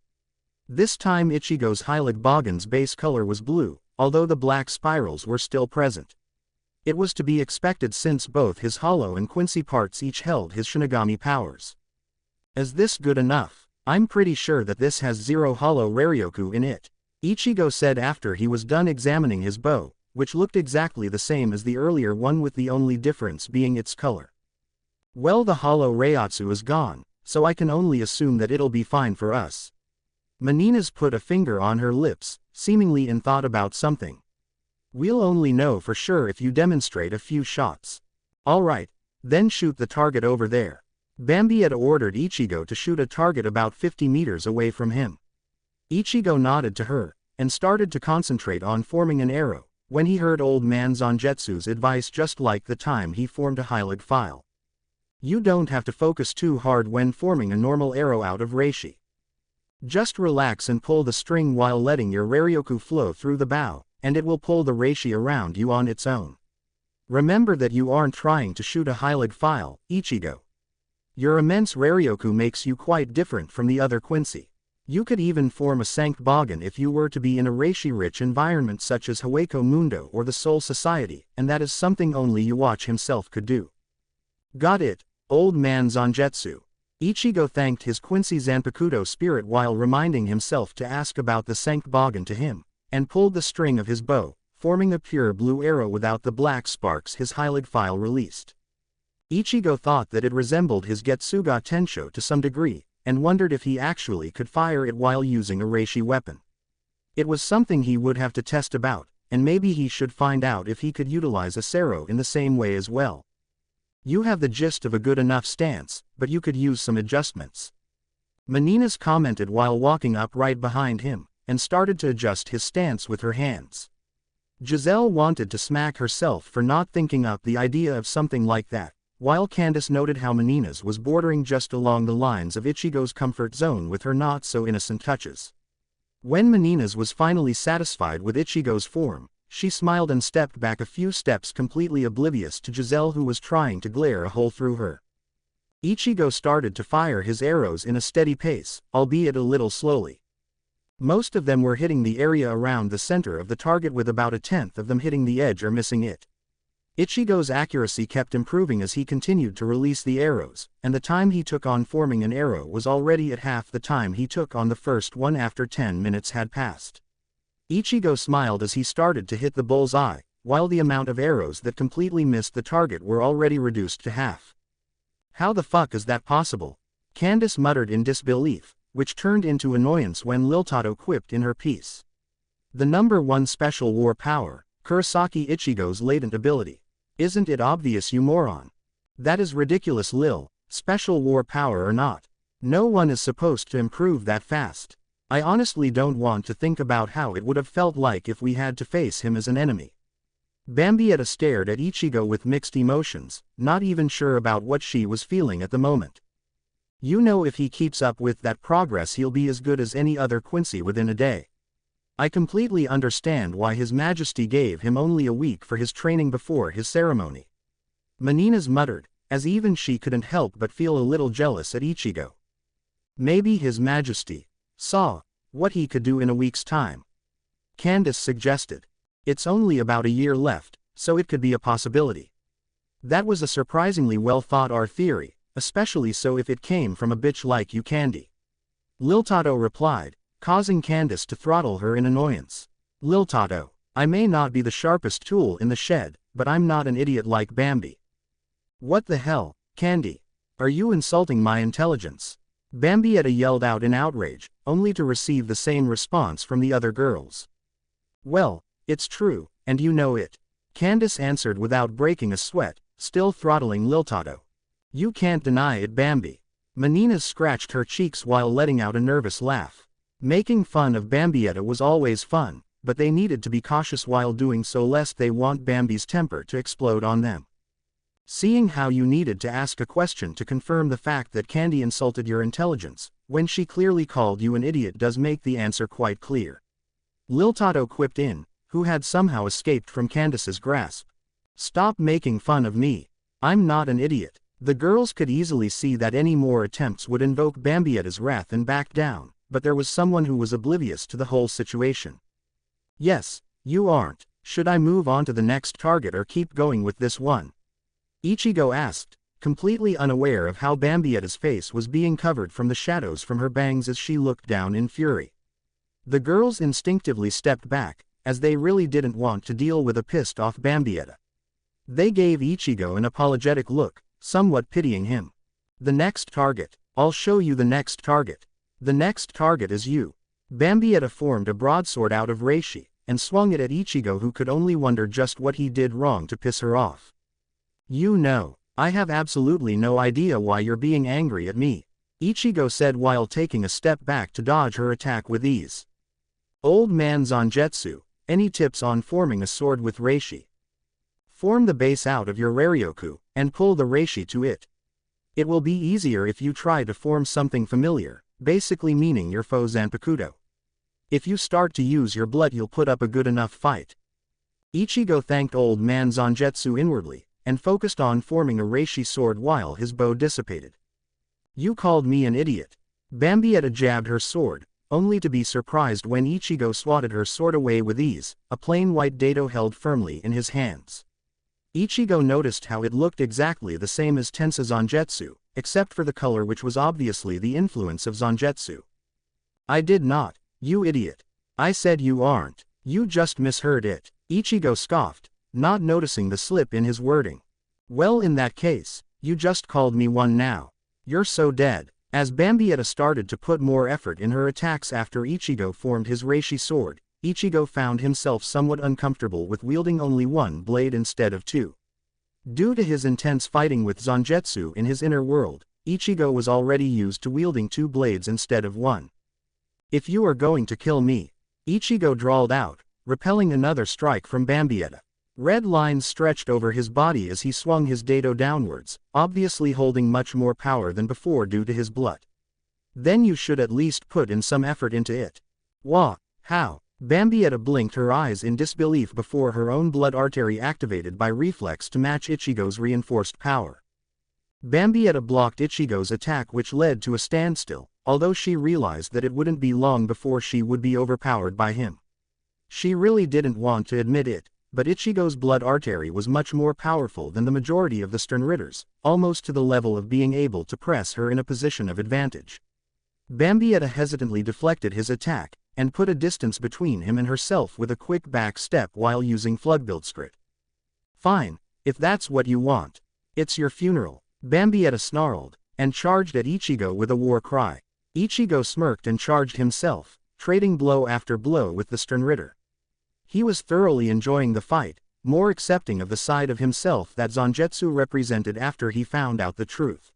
This time Ichigo's Hylic Bogan's base color was blue, although the black spirals were still present. It was to be expected since both his hollow and Quincy parts each held his Shinigami powers. Is this good enough? I'm pretty sure that this has 0 hollow reiryoku in it, Ichigo said after he was done examining his bow, which looked exactly the same as the earlier one with the only difference being its color. Well, the hollow reiatsu is gone, so I can only assume that it'll be fine for us. Menina's put a finger on her lips, seemingly in thought about something. We'll only know for sure if you demonstrate a few shots. Alright, then shoot the target over there. Bambietta ordered Ichigo to shoot a target about 50 meters away from him. Ichigo nodded to her, and started to concentrate on forming an arrow, when he heard old man Zangetsu's advice just like the time he formed a Hylic file. You don't have to focus too hard when forming a normal arrow out of reishi. Just relax and pull the string while letting your reiryoku flow through the bow, and it will pull the reishi around you on its own. Remember that you aren't trying to shoot a Hylic file, Ichigo. Your immense reiryoku makes you quite different from the other Quincy. You could even form a Sankt Bogan if you were to be in a reishi-rich environment such as Hwako Mundo or the Soul Society, and that is something only Yhwach himself could do. Got it, old man Zangetsu. Ichigo thanked his Quincy Zanpakuto spirit while reminding himself to ask about the Sankt Bogan to him, and pulled the string of his bow, forming a pure blue arrow without the black sparks his Hylic file released. Ichigo thought that it resembled his Getsuga Tensho to some degree, and wondered if he actually could fire it while using a reishi weapon. It was something he would have to test about, and maybe he should find out if he could utilize a Sero in the same way as well. You have the gist of a good enough stance, but you could use some adjustments. Menina's commented while walking up right behind him, and started to adjust his stance with her hands. Giselle wanted to smack herself for not thinking up the idea of something like that, while Candace noted how Menina's was bordering just along the lines of Ichigo's comfort zone with her not-so-innocent touches. When Menina's was finally satisfied with Ichigo's form, she smiled and stepped back a few steps completely oblivious to Giselle who was trying to glare a hole through her. Ichigo started to fire his arrows in a steady pace, albeit a little slowly. Most of them were hitting the area around the center of the target with about a tenth of them hitting the edge or missing it. Ichigo's accuracy kept improving as he continued to release the arrows, and the time he took on forming an arrow was already at half the time he took on the first one after 10 minutes had passed. Ichigo smiled as he started to hit the bull's eye, while the amount of arrows that completely missed the target were already reduced to half. How the fuck is that possible? Candace muttered in disbelief, which turned into annoyance when Liltato quipped in her piece. The number 1 special war power, Kurosaki Ichigo's latent ability. Isn't it obvious, you moron? That is ridiculous, Lil, special war power or not. No one is supposed to improve that fast. I honestly don't want to think about how it would have felt like if we had to face him as an enemy. Bambietta stared at Ichigo with mixed emotions, not even sure about what she was feeling at the moment. You know, if he keeps up with that progress he'll be as good as any other Quincy within a day. I completely understand why His Majesty gave him only a week for his training before his ceremony. Menina's muttered, as even she couldn't help but feel a little jealous at Ichigo. Maybe His Majesty saw what he could do in a week's time. Candace suggested. It's only about a year left, so it could be a possibility. That was a surprisingly well thought-out theory, especially so if it came from a bitch like you, Candy. Liltato replied, causing Candace to throttle her in annoyance. Liltato, I may not be the sharpest tool in the shed, but I'm not an idiot like Bambi. What the hell, Candy? Are you insulting my intelligence? Bambietta yelled out in outrage, only to receive the same response from the other girls. Well, it's true, and you know it. Candace answered without breaking a sweat, still throttling Liltato. You can't deny it, Bambi. Menina scratched her cheeks while letting out a nervous laugh. Making fun of Bambietta was always fun, but they needed to be cautious while doing so lest they want Bambi's temper to explode on them. Seeing how you needed to ask a question to confirm the fact that Candy insulted your intelligence, when she clearly called you an idiot, does make the answer quite clear. Liltato quipped in, who had somehow escaped from Candace's grasp. Stop making fun of me. I'm not an idiot. The girls could easily see that any more attempts would invoke Bambietta's wrath and back down, but there was someone who was oblivious to the whole situation. Yes, you aren't. Should I move on to the next target or keep going with this one? Ichigo asked, completely unaware of how Bambietta's face was being covered from the shadows from her bangs as she looked down in fury. The girls instinctively stepped back, as they really didn't want to deal with a pissed-off Bambietta. They gave Ichigo an apologetic look, somewhat pitying him. The next target. I'll show you the next target. The next target is you. Bambietta formed a broadsword out of reishi, and swung it at Ichigo, who could only wonder just what he did wrong to piss her off. You know, I have absolutely no idea why you're being angry at me, Ichigo said while taking a step back to dodge her attack with ease. Old man Zangetsu, any tips on forming a sword with reishi? Form the base out of your Raryoku, and pull the reishi to it. It will be easier if you try to form something familiar, basically meaning your foe Zanpakuto. If you start to use your blood you'll put up a good enough fight. Ichigo thanked old man Zangetsu inwardly, and focused on forming a reishi sword while his bow dissipated. You called me an idiot. Bambietta jabbed her sword, only to be surprised when Ichigo swatted her sword away with ease, a plain white dado held firmly in his hands. Ichigo noticed how it looked exactly the same as Tensa Zangetsu, except for the color, which was obviously the influence of Zangetsu. I did not, you idiot. I said you aren't. You just misheard it, Ichigo scoffed, not noticing the slip in his wording. Well, in that case, you just called me one now. You're so dead. As Bambietta started to put more effort in her attacks after Ichigo formed his reishi sword, Ichigo found himself somewhat uncomfortable with wielding only one blade instead of two. Due to his intense fighting with Zangetsu in his inner world, Ichigo was already used to wielding 2 blades instead of 1. If you are going to kill me, Ichigo drawled out, repelling another strike from Bambietta. Red lines stretched over his body as he swung his dado downwards, obviously holding much more power than before due to his blood. Then you should at least put in some effort into it. Wah, how? Bambietta blinked her eyes in disbelief before her own blood artery activated by reflex to match Ichigo's reinforced power. Bambietta blocked Ichigo's attack, which led to a standstill, although she realized that it wouldn't be long before she would be overpowered by him. She really didn't want to admit it, but Ichigo's blood artery was much more powerful than the majority of the Sternritters, almost to the level of being able to press her in a position of advantage. Bambietta hesitantly deflected his attack, and put a distance between him and herself with a quick back step while using Flugbildskrit. Fine, if that's what you want. It's your funeral. Bambietta snarled, and charged at Ichigo with a war cry. Ichigo smirked and charged himself, trading blow after blow with the Sternritter. He was thoroughly enjoying the fight, more accepting of the side of himself that Zangetsu represented after he found out the truth.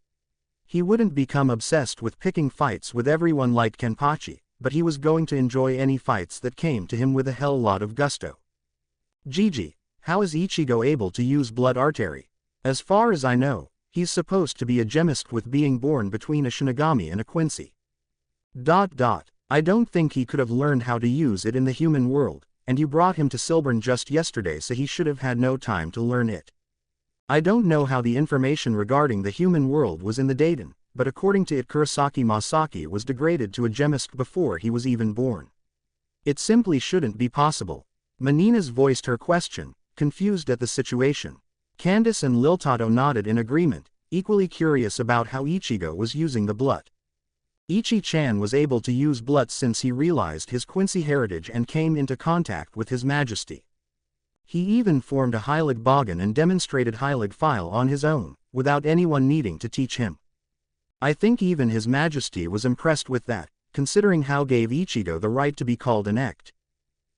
He wouldn't become obsessed with picking fights with everyone like Kenpachi, but he was going to enjoy any fights that came to him with a hell lot of gusto. Gigi, how is Ichigo able to use blood artery? As far as I know, he's supposed to be a gemist with being born between a Shinigami and a Quincy. I don't think he could have learned how to use it in the human world, and you brought him to Silbern just yesterday, so he should have had no time to learn it. I don't know how the information regarding the human world was in the Daiden, but according to it Kurosaki Masaki was degraded to a gemist before he was even born. It simply shouldn't be possible. Menina's voiced her question, confused at the situation. Candace and Liltato nodded in agreement, equally curious about how Ichigo was using the blood. Ichi-chan was able to use blood since he realized his Quincy heritage and came into contact with His Majesty. He even formed a Heilig Bogan and demonstrated Heilig File on his own, without anyone needing to teach him. I think even His Majesty was impressed with that, considering how gave Ichigo the right to be called an ect.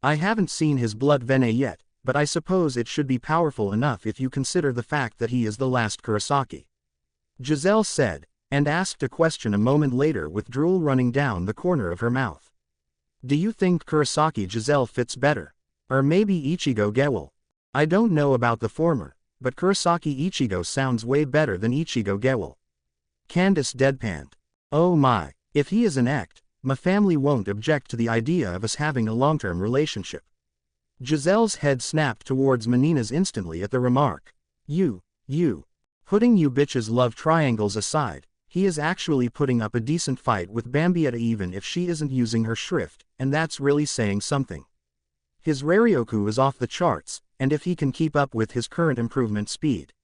I haven't seen his blood vene yet, but I suppose it should be powerful enough if you consider the fact that he is the last Kurosaki. Giselle said, and asked a question a moment later with drool running down the corner of her mouth. Do you think Kurosaki Giselle fits better? Or maybe Ichigo Gewell? I don't know about the former, but Kurosaki Ichigo sounds way better than Ichigo Gewell. Candace deadpanned. Oh my, if he is an ect, my family won't object to the idea of us having a long-term relationship. Giselle's head snapped towards Menina's instantly at the remark. You. Putting you bitches' love triangles aside, he is actually putting up a decent fight with Bambietta even if she isn't using her shrift, and that's really saying something. His Raryoku is off the charts, and if he can keep up with his current improvement speed.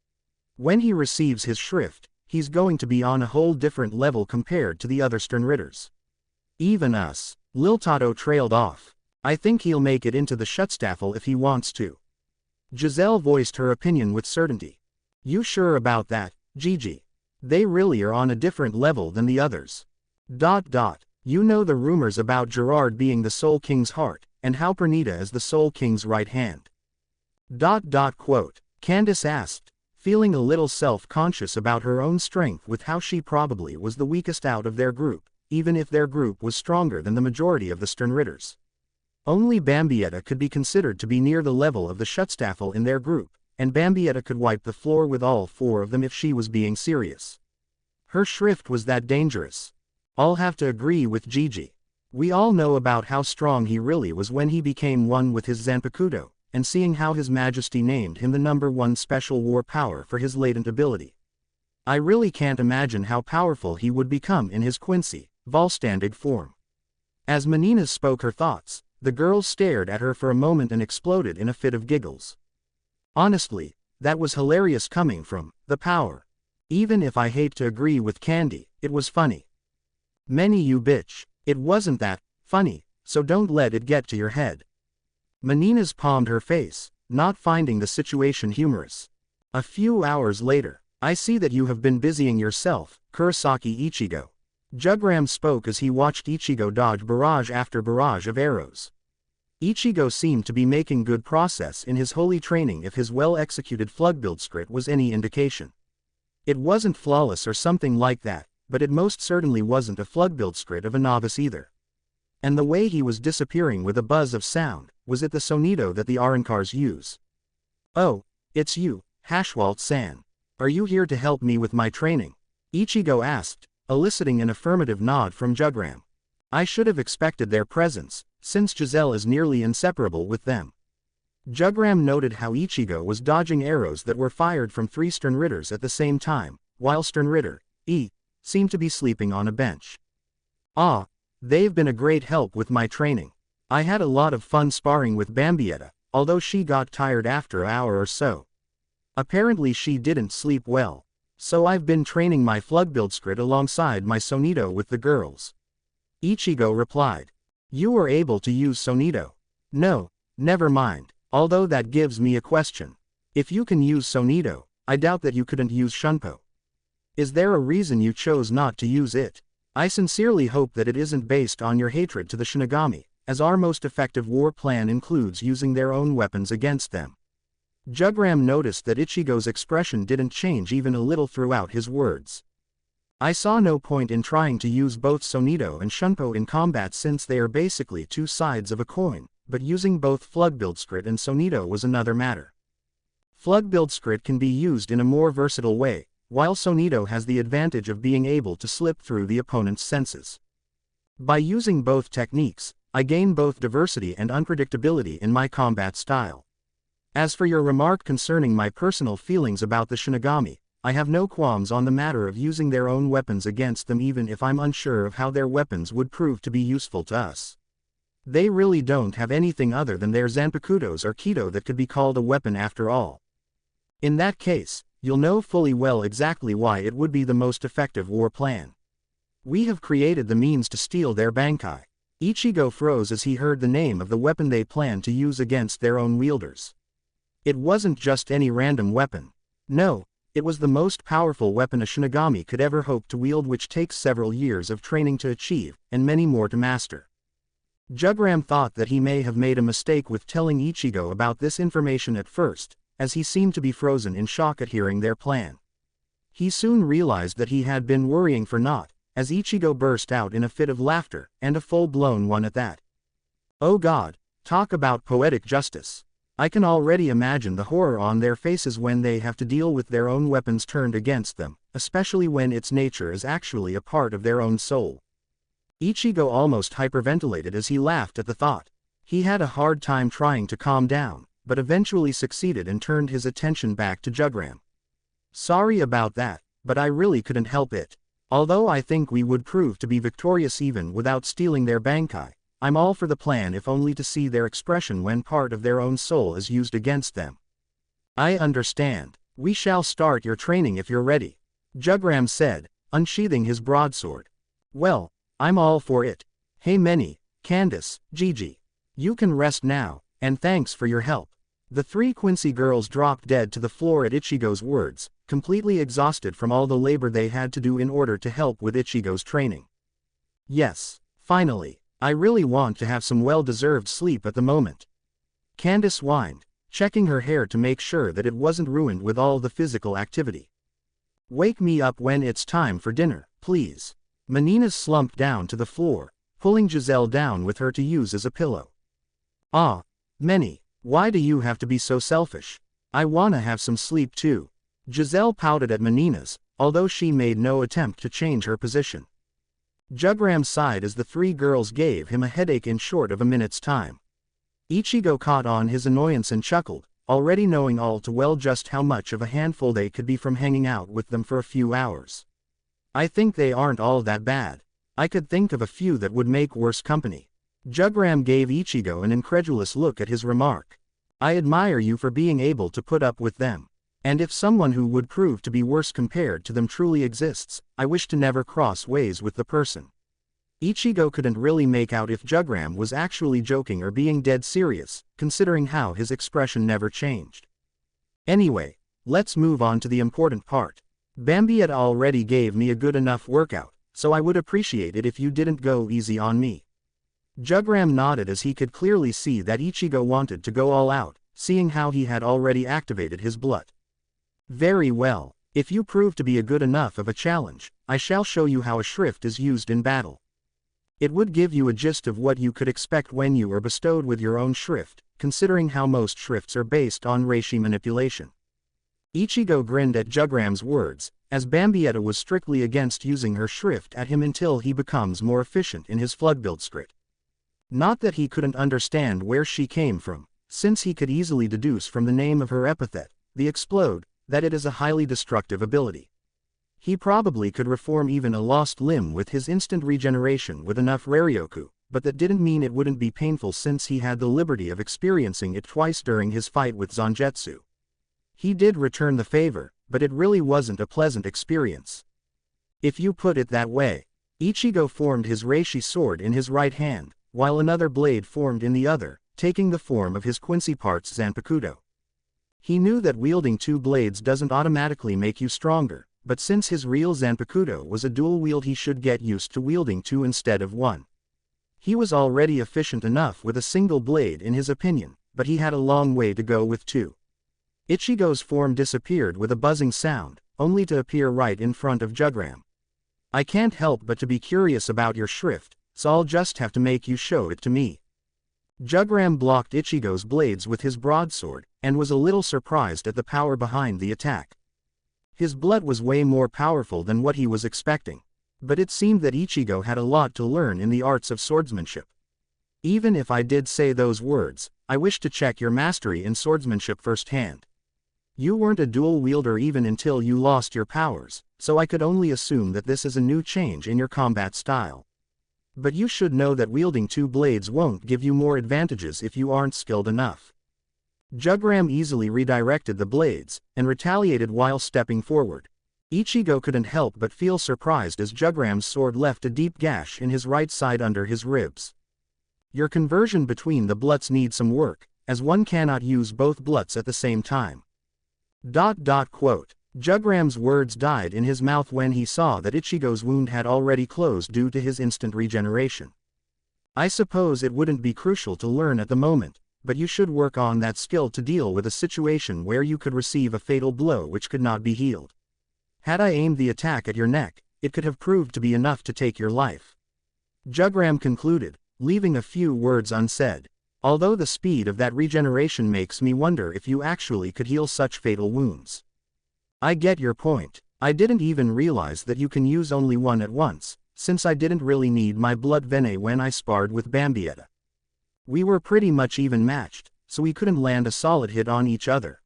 When he receives his shrift, he's going to be on a whole different level compared to the other Sternritters. Even us. Liltato trailed off. I think he'll make it into the Schutzstaffel if he wants to. Giselle voiced her opinion with certainty. You sure about that, Gigi? They really are on a different level than the others. You know the rumors about Gerard being the Soul King's heart, and how Pernita is the Soul King's right hand. Candace asked, feeling a little self-conscious about her own strength with how she probably was the weakest out of their group, even if their group was stronger than the majority of the Sternritters. Only Bambietta could be considered to be near the level of the Schutzstaffel in their group, and Bambietta could wipe the floor with all 4 of them if she was being serious. Her shrift was that dangerous. I'll have to agree with Gigi. We all know about how strong he really was when he became one with his Zanpakuto, and seeing how His Majesty named him the #1 special war power for his latent ability. I really can't imagine how powerful he would become in his Quincy, Vollständig form. As Menina spoke her thoughts, the girls stared at her for a moment and exploded in a fit of giggles. Honestly, that was hilarious coming from the power. Even if I hate to agree with Candy, it was funny. Many you bitch, it wasn't that funny, so don't let it get to your head. Menina's palmed her face, not finding the situation humorous. A few hours later, I see that you have been busying yourself, Kurosaki Ichigo. Jugram spoke as he watched Ichigo dodge barrage after barrage of arrows. Ichigo seemed to be making good progress in his holy training if his well-executed Flugbildskrit was any indication. It wasn't flawless or something like that, but it most certainly wasn't a Flugbildskrit of a novice either. And the way he was disappearing with a buzz of sound, was it the sonido that the Arankars use? Oh, it's you, Hashwalt-san. Are you here to help me with my training? Ichigo asked, eliciting an affirmative nod from Jugram. I should have expected their presence, since Giselle is nearly inseparable with them. Jugram noted how Ichigo was dodging arrows that were fired from 3 Sternritters at the same time, while Sternritter, seemed to be sleeping on a bench. Ah, they've been a great help with my training. I had a lot of fun sparring with Bambietta, although she got tired after an hour or so. Apparently she didn't sleep well. So I've been training my Flugbildskrit alongside my sonido with the girls. Ichigo replied. You were able to use sonido? No, never mind, although that gives me a question. If you can use sonido, I doubt that you couldn't use shunpo. Is there a reason you chose not to use it? I sincerely hope that it isn't based on your hatred to the Shinigami, as our most effective war plan includes using their own weapons against them. Jugram noticed that Ichigo's expression didn't change even a little throughout his words. I saw no point in trying to use both sonido and shunpo in combat since they are basically 2 sides of a coin, but using both Flugbildskrit and sonido was another matter. Flugbildskrit can be used in a more versatile way, while sonido has the advantage of being able to slip through the opponent's senses. By using both techniques, I gain both diversity and unpredictability in my combat style. As for your remark concerning my personal feelings about the Shinigami, I have no qualms on the matter of using their own weapons against them even if I'm unsure of how their weapons would prove to be useful to us. They really don't have anything other than their Zanpakutos or Kido that could be called a weapon after all. In that case, you'll know fully well exactly why it would be the most effective war plan. We have created the means to steal their Bankai. Ichigo froze as he heard the name of the weapon they planned to use against their own wielders. It wasn't just any random weapon. No, it was the most powerful weapon a Shinigami could ever hope to wield, which takes several years of training to achieve, and many more to master. Jugram thought that he may have made a mistake with telling Ichigo about this information at first, as he seemed to be frozen in shock at hearing their plan. He soon realized that he had been worrying for naught, as Ichigo burst out in a fit of laughter, and a full-blown one at that. Oh God, talk about poetic justice. I can already imagine the horror on their faces when they have to deal with their own weapons turned against them, especially when its nature is actually a part of their own soul. Ichigo almost hyperventilated as he laughed at the thought. He had a hard time trying to calm down, but eventually succeeded and turned his attention back to Jugram. Sorry about that, but I really couldn't help it. Although I think we would prove to be victorious even without stealing their Bankai, I'm all for the plan if only to see their expression when part of their own soul is used against them. I understand. We shall start your training if you're ready, Jugram said, unsheathing his broadsword. Well, I'm all for it. Hey Meni, Candace, Gigi. You can rest now, and thanks for your help. The 3 Quincy girls dropped dead to the floor at Ichigo's words, completely exhausted from all the labor they had to do in order to help with Ichigo's training. Yes, finally. I really want to have some well-deserved sleep at the moment. Candace whined, checking her hair to make sure that it wasn't ruined with all the physical activity. Wake me up when it's time for dinner, please. Menina slumped down to the floor, pulling Giselle down with her to use as a pillow. Ah, Meni, why do you have to be so selfish? I wanna have some sleep too. Giselle pouted at Menina's, although she made no attempt to change her position. Jugram sighed as the 3 girls gave him a headache in short of a minute's time. Ichigo caught on his annoyance and chuckled, already knowing all too well just how much of a handful they could be from hanging out with them for a few hours. I think they aren't all that bad. I could think of a few that would make worse company. Jugram gave Ichigo an incredulous look at his remark. I admire you for being able to put up with them. And if someone who would prove to be worse compared to them truly exists, I wish to never cross ways with the person. Ichigo couldn't really make out if Jugram was actually joking or being dead serious, considering how his expression never changed. Anyway, let's move on to the important part. Bambietta already gave me a good enough workout, so I would appreciate it if you didn't go easy on me. Jugram nodded as he could clearly see that Ichigo wanted to go all out, seeing how he had already activated his blood. Very well, If you prove to be a good enough of a challenge, I shall show you how a shrift is used in battle. It would give you a gist of what you could expect when you are bestowed with your own shrift, considering how most shrifts are based on reishi manipulation. Ichigo grinned at Jugram's words, as Bambietta was strictly against using her shrift at him until he becomes more efficient in his Floodbildskrit. Not that he couldn't understand where she came from, since he could easily deduce from the name of her epithet, the Explode, that it is a highly destructive ability. He probably could reform even a lost limb with his instant regeneration with enough Raryoku, but that didn't mean it wouldn't be painful since he had the liberty of experiencing it twice during his fight with Zangetsu. He did return the favor, but it really wasn't a pleasant experience. If you put it that way. Ichigo formed his reishi sword in his right hand, while another blade formed in the other, taking the form of his Quincy parts Zanpakuto. He knew that wielding two blades doesn't automatically make you stronger, but since his real Zanpakuto was a dual wield, he should get used to wielding two instead of one. He was already efficient enough with a single blade in his opinion, but he had a long way to go with two. Ichigo's form disappeared with a buzzing sound, only to appear right in front of Jugram. I can't help but to be curious about your shrift, so I'll just have to make you show it to me. Jugram blocked Ichigo's blades with his broadsword, and was a little surprised at the power behind the attack. His blood was way more powerful than what he was expecting, but it seemed that Ichigo had a lot to learn in the arts of swordsmanship. Even if I did say those words, I wish to check your mastery in swordsmanship firsthand. You weren't a dual wielder even until you lost your powers, so I could only assume that this is a new change in your combat style. But you should know that wielding two blades won't give you more advantages if you aren't skilled enough. Jugram easily redirected the blades, and retaliated while stepping forward. Ichigo couldn't help but feel surprised as Jugram's sword left a deep gash in his right side under his ribs. Your conversion between the bluts needs some work, as one cannot use both bluts at the same time. Jugram's words died in his mouth when he saw that Ichigo's wound had already closed due to his instant regeneration. I suppose it wouldn't be crucial to learn at the moment, but you should work on that skill to deal with a situation where you could receive a fatal blow which could not be healed. Had I aimed the attack at your neck, it could have proved to be enough to take your life. Jugram concluded, leaving a few words unsaid. Although the speed of that regeneration makes me wonder if you actually could heal such fatal wounds. I get your point. I didn't even realize that you can use only one at once, since I didn't really need my blood venet when I sparred with Bambietta. We were pretty much even matched, so we couldn't land a solid hit on each other.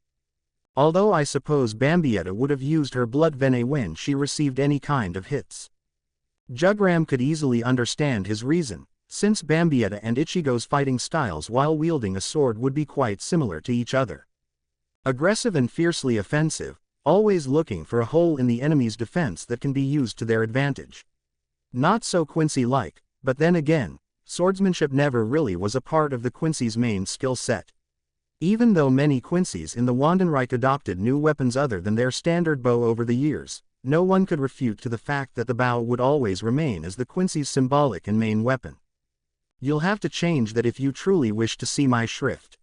Although I suppose Bambietta would have used her blood venet when she received any kind of hits. Jugram could easily understand his reason, since Bambietta and Ichigo's fighting styles while wielding a sword would be quite similar to each other. Aggressive and fiercely offensive, always looking for a hole in the enemy's defense that can be used to their advantage. Not so Quincy-like, but then again, swordsmanship never really was a part of the Quincy's main skill set. Even though many Quincy's in the Wandenreich adopted new weapons other than their standard bow over the years, no one could refute to the fact that the bow would always remain as the Quincy's symbolic and main weapon. You'll have to change that if you truly wish to see my shrift.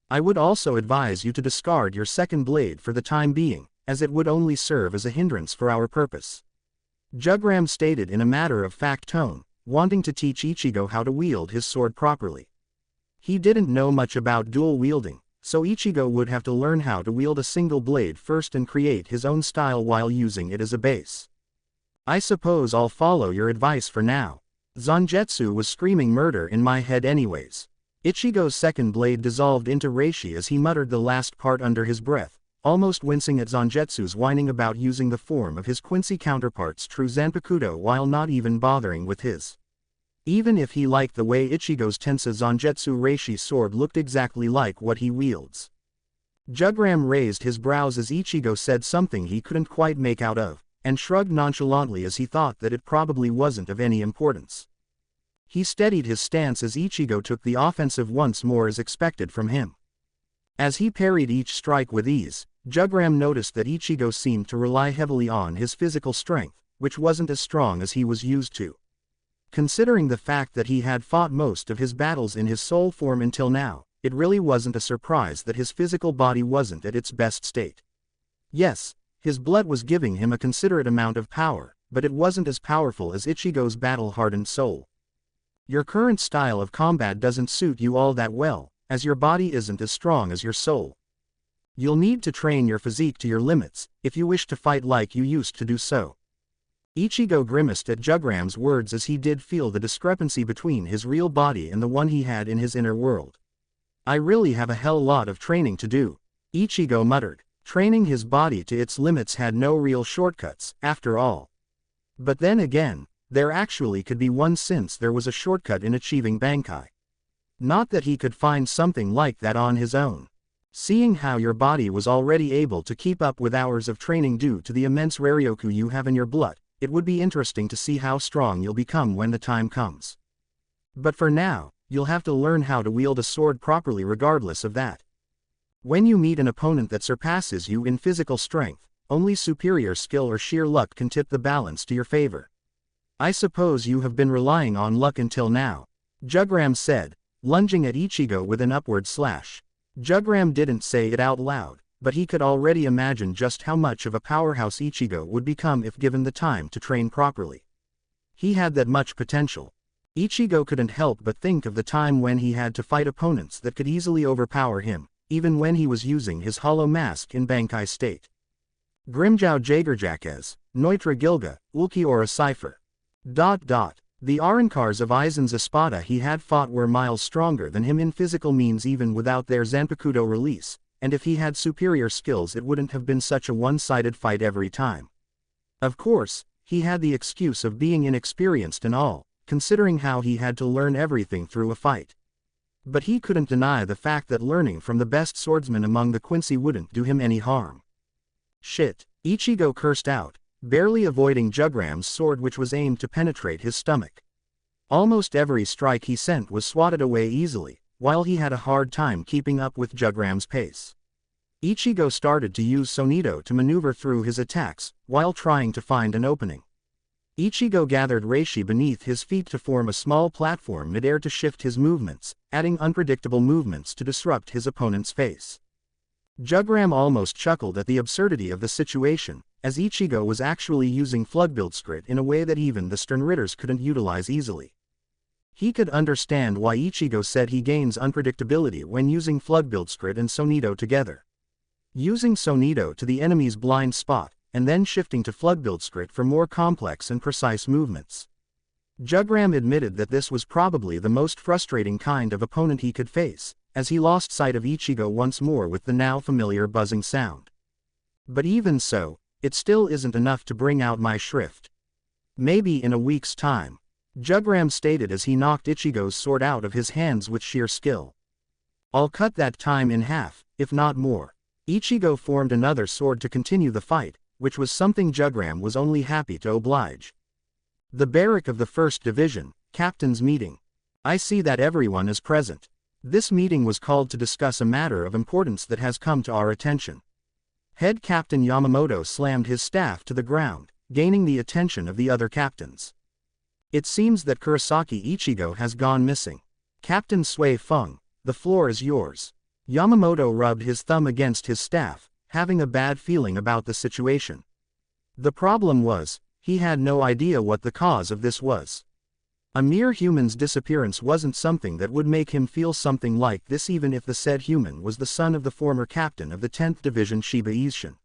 I would also advise you to discard your second blade for the time being, as it would only serve as a hindrance for our purpose. Jugram stated in a matter-of-fact tone, wanting to teach Ichigo how to wield his sword properly. He didn't know much about dual wielding, so Ichigo would have to learn how to wield a single blade first and create his own style while using it as a base. I suppose I'll follow your advice for now. Zangetsu was screaming murder in my head anyways. Ichigo's second blade dissolved into reishi as he muttered the last part under his breath, almost wincing at Zangetsu's whining about using the form of his Quincy counterpart's true Zanpakuto while not even bothering with his. Even if he liked the way Ichigo's Tensa Zangetsu reishi sword looked exactly like what he wields. Jugram raised his brows as Ichigo said something he couldn't quite make out of, and shrugged nonchalantly as he thought that it probably wasn't of any importance. He steadied his stance as Ichigo took the offensive once more as expected from him. As he parried each strike with ease, Jugram noticed that Ichigo seemed to rely heavily on his physical strength, which wasn't as strong as he was used to. Considering the fact that he had fought most of his battles in his soul form until now, it really wasn't a surprise that his physical body wasn't at its best state. Yes, His blood was giving him a considerate amount of power, but it wasn't as powerful as Ichigo's battle-hardened soul. Your current style of combat doesn't suit you all that well, as your body isn't as strong as your soul. You'll need to train your physique to your limits, if you wish to fight like you used to do so. Ichigo grimaced at Jugram's words as he did feel the discrepancy between his real body and the one he had in his inner world. I really have a hell lot of training to do, Ichigo muttered. Training his body to its limits had no real shortcuts, after all. But then again, there actually could be one since there was a shortcut in achieving Bankai. Not that he could find something like that on his own. Seeing how your body was already able to keep up with hours of training due to the immense Raryoku you have in your blood, it would be interesting to see how strong you'll become when the time comes. But for now, you'll have to learn how to wield a sword properly regardless of that. When you meet an opponent that surpasses you in physical strength, only superior skill or sheer luck can tip the balance to your favor. I suppose you have been relying on luck until now, Jugram said, lunging at Ichigo with an upward slash. Jugram didn't say it out loud, but he could already imagine just how much of a powerhouse Ichigo would become if given the time to train properly. He had that much potential. Ichigo couldn't help but think of the time when he had to fight opponents that could easily overpower him, even when he was using his hollow mask in Bankai state. Grimjao Jagerjakes, Neutra Gilga, Ulquiorra Cipher. The Arankars of Aizen's Espada he had fought were miles stronger than him in physical means even without their Zanpakuto release, and if he had superior skills it wouldn't have been such a one-sided fight every time. Of course, he had the excuse of being inexperienced and all, considering how he had to learn everything through a fight. But he couldn't deny the fact that learning from the best swordsman among the Quincy wouldn't do him any harm. Shit, Ichigo cursed out, barely avoiding Jugram's sword which was aimed to penetrate his stomach. Almost every strike he sent was swatted away easily, while he had a hard time keeping up with Jugram's pace. Ichigo started to use Sonito to maneuver through his attacks, while trying to find an opening. Ichigo gathered reishi beneath his feet to form a small platform mid-air to shift his movements, adding unpredictable movements to disrupt his opponent's face. Jugram almost chuckled at the absurdity of the situation, as Ichigo was actually using Flugbildskrit in a way that even the Sternritters couldn't utilize easily. He could understand why Ichigo said he gains unpredictability when using Flugbildskrit and Sonito together. Using Sonito to the enemy's blind spot, and then shifting to Flugbildskrit for more complex and precise movements. Jugram admitted that this was probably the most frustrating kind of opponent he could face, as he lost sight of Ichigo once more with the now familiar buzzing sound. But even so, it still isn't enough to bring out my shrift. Maybe in a week's time, Jugram stated as he knocked Ichigo's sword out of his hands with sheer skill. I'll cut that time in half, if not more. Ichigo formed another sword to continue the fight, which was something Jugram was only happy to oblige. The barrack of the 1st Division, Captain's Meeting. I see that everyone is present. This meeting was called to discuss a matter of importance that has come to our attention. Head Captain Yamamoto slammed his staff to the ground, gaining the attention of the other captains. It seems that Kurosaki Ichigo has gone missing. Captain Sui Feng, the floor is yours. Yamamoto rubbed his thumb against his staff, having a bad feeling about the situation. The problem was, he had no idea what the cause of this was. A mere human's disappearance wasn't something that would make him feel something like this even if the said human was the son of the former captain of the 10th Division Shiba Isshin.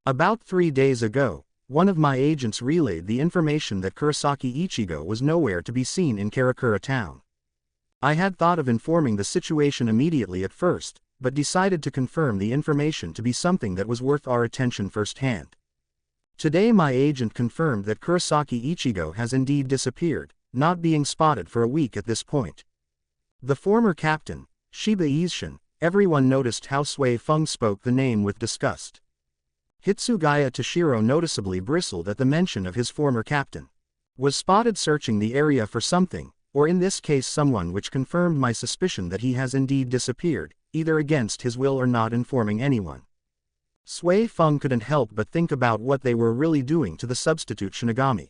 About 3 days ago, one of my agents relayed the information that Kurosaki Ichigo was nowhere to be seen in Karakura town. I had thought of informing the situation immediately at first, but decided to confirm the information to be something that was worth our attention firsthand. Today my agent confirmed that Kurosaki Ichigo has indeed disappeared, not being spotted for a week at this point. The former captain, Shiba Isshin, everyone noticed how Sui Feng spoke the name with disgust. Hitsugaya Toshiro noticeably bristled at the mention of his former captain. Was spotted searching the area for something, or in this case someone, which confirmed my suspicion that he has indeed disappeared, either against his will or not informing anyone. Sui Feng couldn't help but think about what they were really doing to the substitute Shinigami.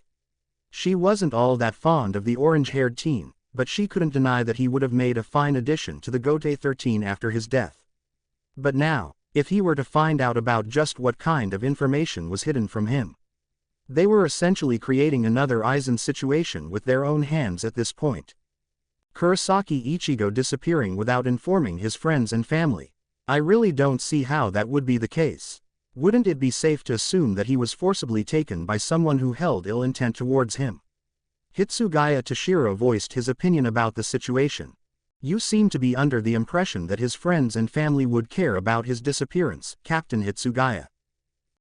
She wasn't all that fond of the orange-haired teen, but she couldn't deny that he would have made a fine addition to the Gote 13 after his death. But now, if he were to find out about just what kind of information was hidden from him. They were essentially creating another Aizen situation with their own hands at this point. Kurosaki Ichigo disappearing without informing his friends and family. I really don't see how that would be the case. Wouldn't it be safe to assume that he was forcibly taken by someone who held ill intent towards him? Hitsugaya Toshiro voiced his opinion about the situation. You seem to be under the impression that his friends and family would care about his disappearance, Captain Hitsugaya.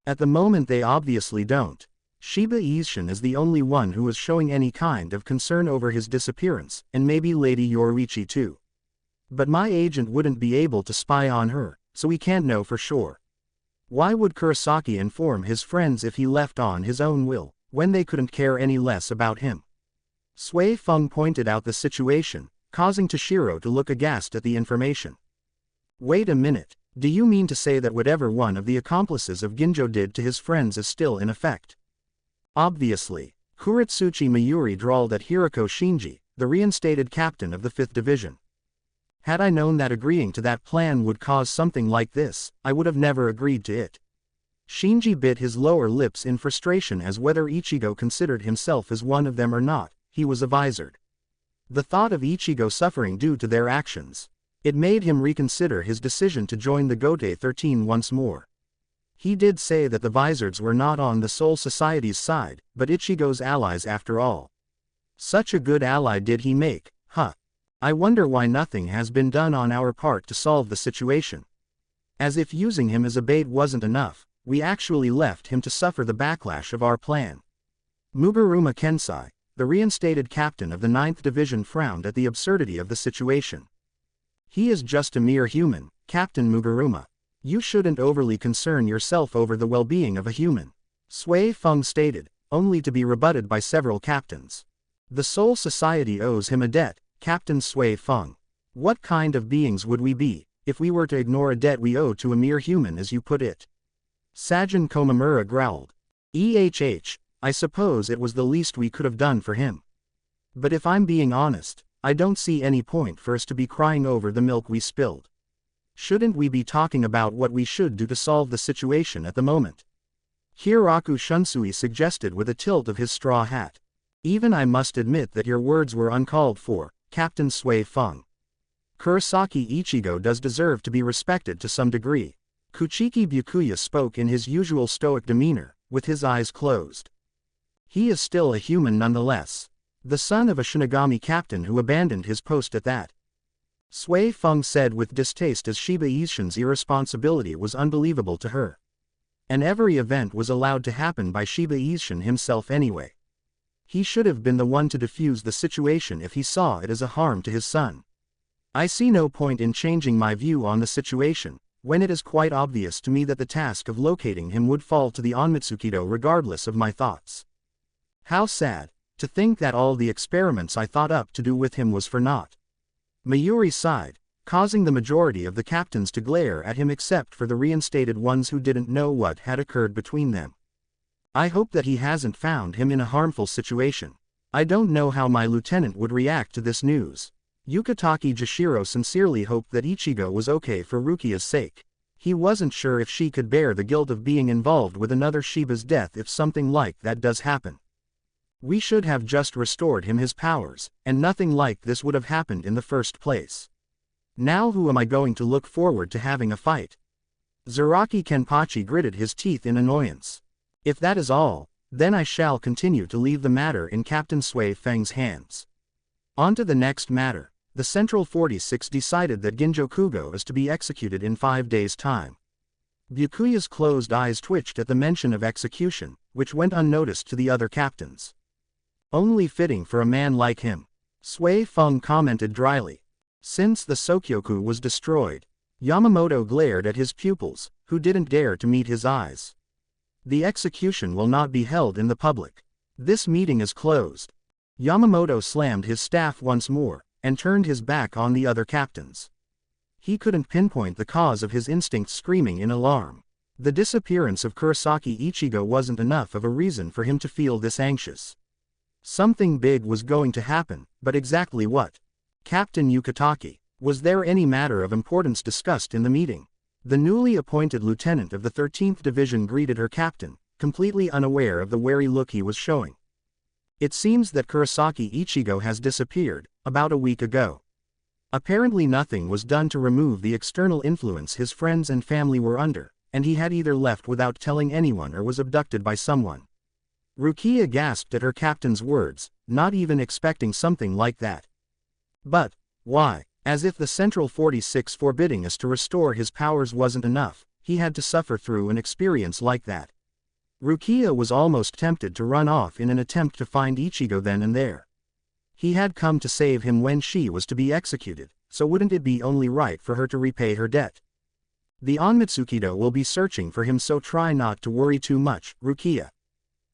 At the moment they obviously don't. Shiba Isen is the only one who is showing any kind of concern over his disappearance, and maybe Lady Yoruichi too. But my agent wouldn't be able to spy on her, so we can't know for sure. Why would Kurosaki inform his friends if he left on his own will, when they couldn't care any less about him? Sui Feng pointed out the situation, causing Toshiro to look aghast at the information. Wait a minute, do you mean to say that whatever one of the accomplices of Ginjo did to his friends is still in effect? Obviously, Kuritsuchi Mayuri drawled at Hiroko Shinji, the reinstated captain of the 5th Division. Had I known that agreeing to that plan would cause something like this, I would have never agreed to it. Shinji bit his lower lips in frustration as whether Ichigo considered himself as one of them or not, he was avisored. The thought of Ichigo suffering due to their actions. It made him reconsider his decision to join the Gote 13 once more. He did say that the Vizards were not on the Soul Society's side, but Ichigo's allies after all. Such a good ally did he make, huh? I wonder why nothing has been done on our part to solve the situation. As if using him as a bait wasn't enough, we actually left him to suffer the backlash of our plan. Mugaruma Kensai, the reinstated captain of the 9th Division, frowned at the absurdity of the situation. He is just a mere human, Captain Mugaruma. You shouldn't overly concern yourself over the well-being of a human. Sui Feng stated, only to be rebutted by several captains. The Soul Society owes him a debt, Captain Sui Feng. What kind of beings would we be, if we were to ignore a debt we owe to a mere human, as you put it? Sajin Komamura growled. I suppose it was the least we could have done for him. But if I'm being honest, I don't see any point for us to be crying over the milk we spilled. Shouldn't we be talking about what we should do to solve the situation at the moment? Hiraku Shunsui suggested with a tilt of his straw hat. Even I must admit that your words were uncalled for, Captain Sui Feng. Kurosaki Ichigo does deserve to be respected to some degree. Kuchiki Byakuya spoke in his usual stoic demeanor, with his eyes closed. He is still a human nonetheless. The son of a Shinigami captain who abandoned his post at that. Sui Feng said with distaste as Shiba Isen's irresponsibility was unbelievable to her. And every event was allowed to happen by Shiba Isen himself anyway. He should have been the one to defuse the situation if he saw it as a harm to his son. I see no point in changing my view on the situation, when it is quite obvious to me that the task of locating him would fall to the Onmitsukido regardless of my thoughts. How sad, to think that all the experiments I thought up to do with him was for naught. Mayuri sighed, causing the majority of the captains to glare at him except for the reinstated ones who didn't know what had occurred between them. I hope that he hasn't found him in a harmful situation. I don't know how my lieutenant would react to this news. Yukatake Jashiro sincerely hoped that Ichigo was okay for Rukia's sake. He wasn't sure if she could bear the guilt of being involved with another Shiba's death if something like that does happen. We should have just restored him his powers, and nothing like this would have happened in the first place. Now who am I going to look forward to having a fight? Zaraki Kenpachi gritted his teeth in annoyance. If that is all, then I shall continue to leave the matter in Captain Sui Feng's hands. On to the next matter. The Central 46 decided that Ginjo Kugo is to be executed in 5 days' time. Byakuya's closed eyes twitched at the mention of execution, which went unnoticed to the other captains. Only fitting for a man like him. Sui Feng commented dryly. Since the Sokyoku was destroyed, Yamamoto glared at his pupils, who didn't dare to meet his eyes. The execution will not be held in the public. This meeting is closed. Yamamoto slammed his staff once more, and turned his back on the other captains. He couldn't pinpoint the cause of his instinct screaming in alarm. The disappearance of Kurosaki Ichigo wasn't enough of a reason for him to feel this anxious. Something big was going to happen, but exactly what? Captain Yukatake, was there any matter of importance discussed in the meeting? The newly appointed lieutenant of the 13th Division greeted her captain, completely unaware of the wary look he was showing. It seems that Kurosaki Ichigo has disappeared, about a week ago. Apparently nothing was done to remove the external influence his friends and family were under, and he had either left without telling anyone or was abducted by someone. Rukia gasped at her captain's words, not even expecting something like that. But, why? As if the Central 46 forbidding us to restore his powers wasn't enough, he had to suffer through an experience like that. Rukia was almost tempted to run off in an attempt to find Ichigo then and there. He had come to save him when she was to be executed, so wouldn't it be only right for her to repay her debt? The Onmitsukido will be searching for him, so try not to worry too much, Rukia.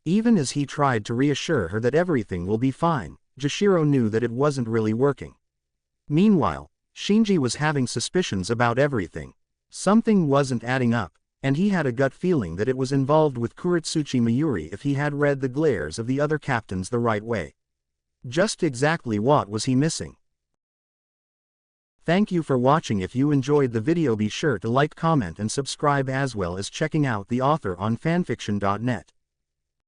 Even as he tried to reassure her that everything will be fine, Jashiro knew that it wasn't really working. Meanwhile, Shinji was having suspicions about everything. Something wasn't adding up, and he had a gut feeling that it was involved with Kuretsuchi Mayuri if he had read the glares of the other captains the right way. Just exactly what was he missing? Thank you for watching. If you enjoyed the video, be sure to like, comment and subscribe, as well as checking out the author on fanfiction.net.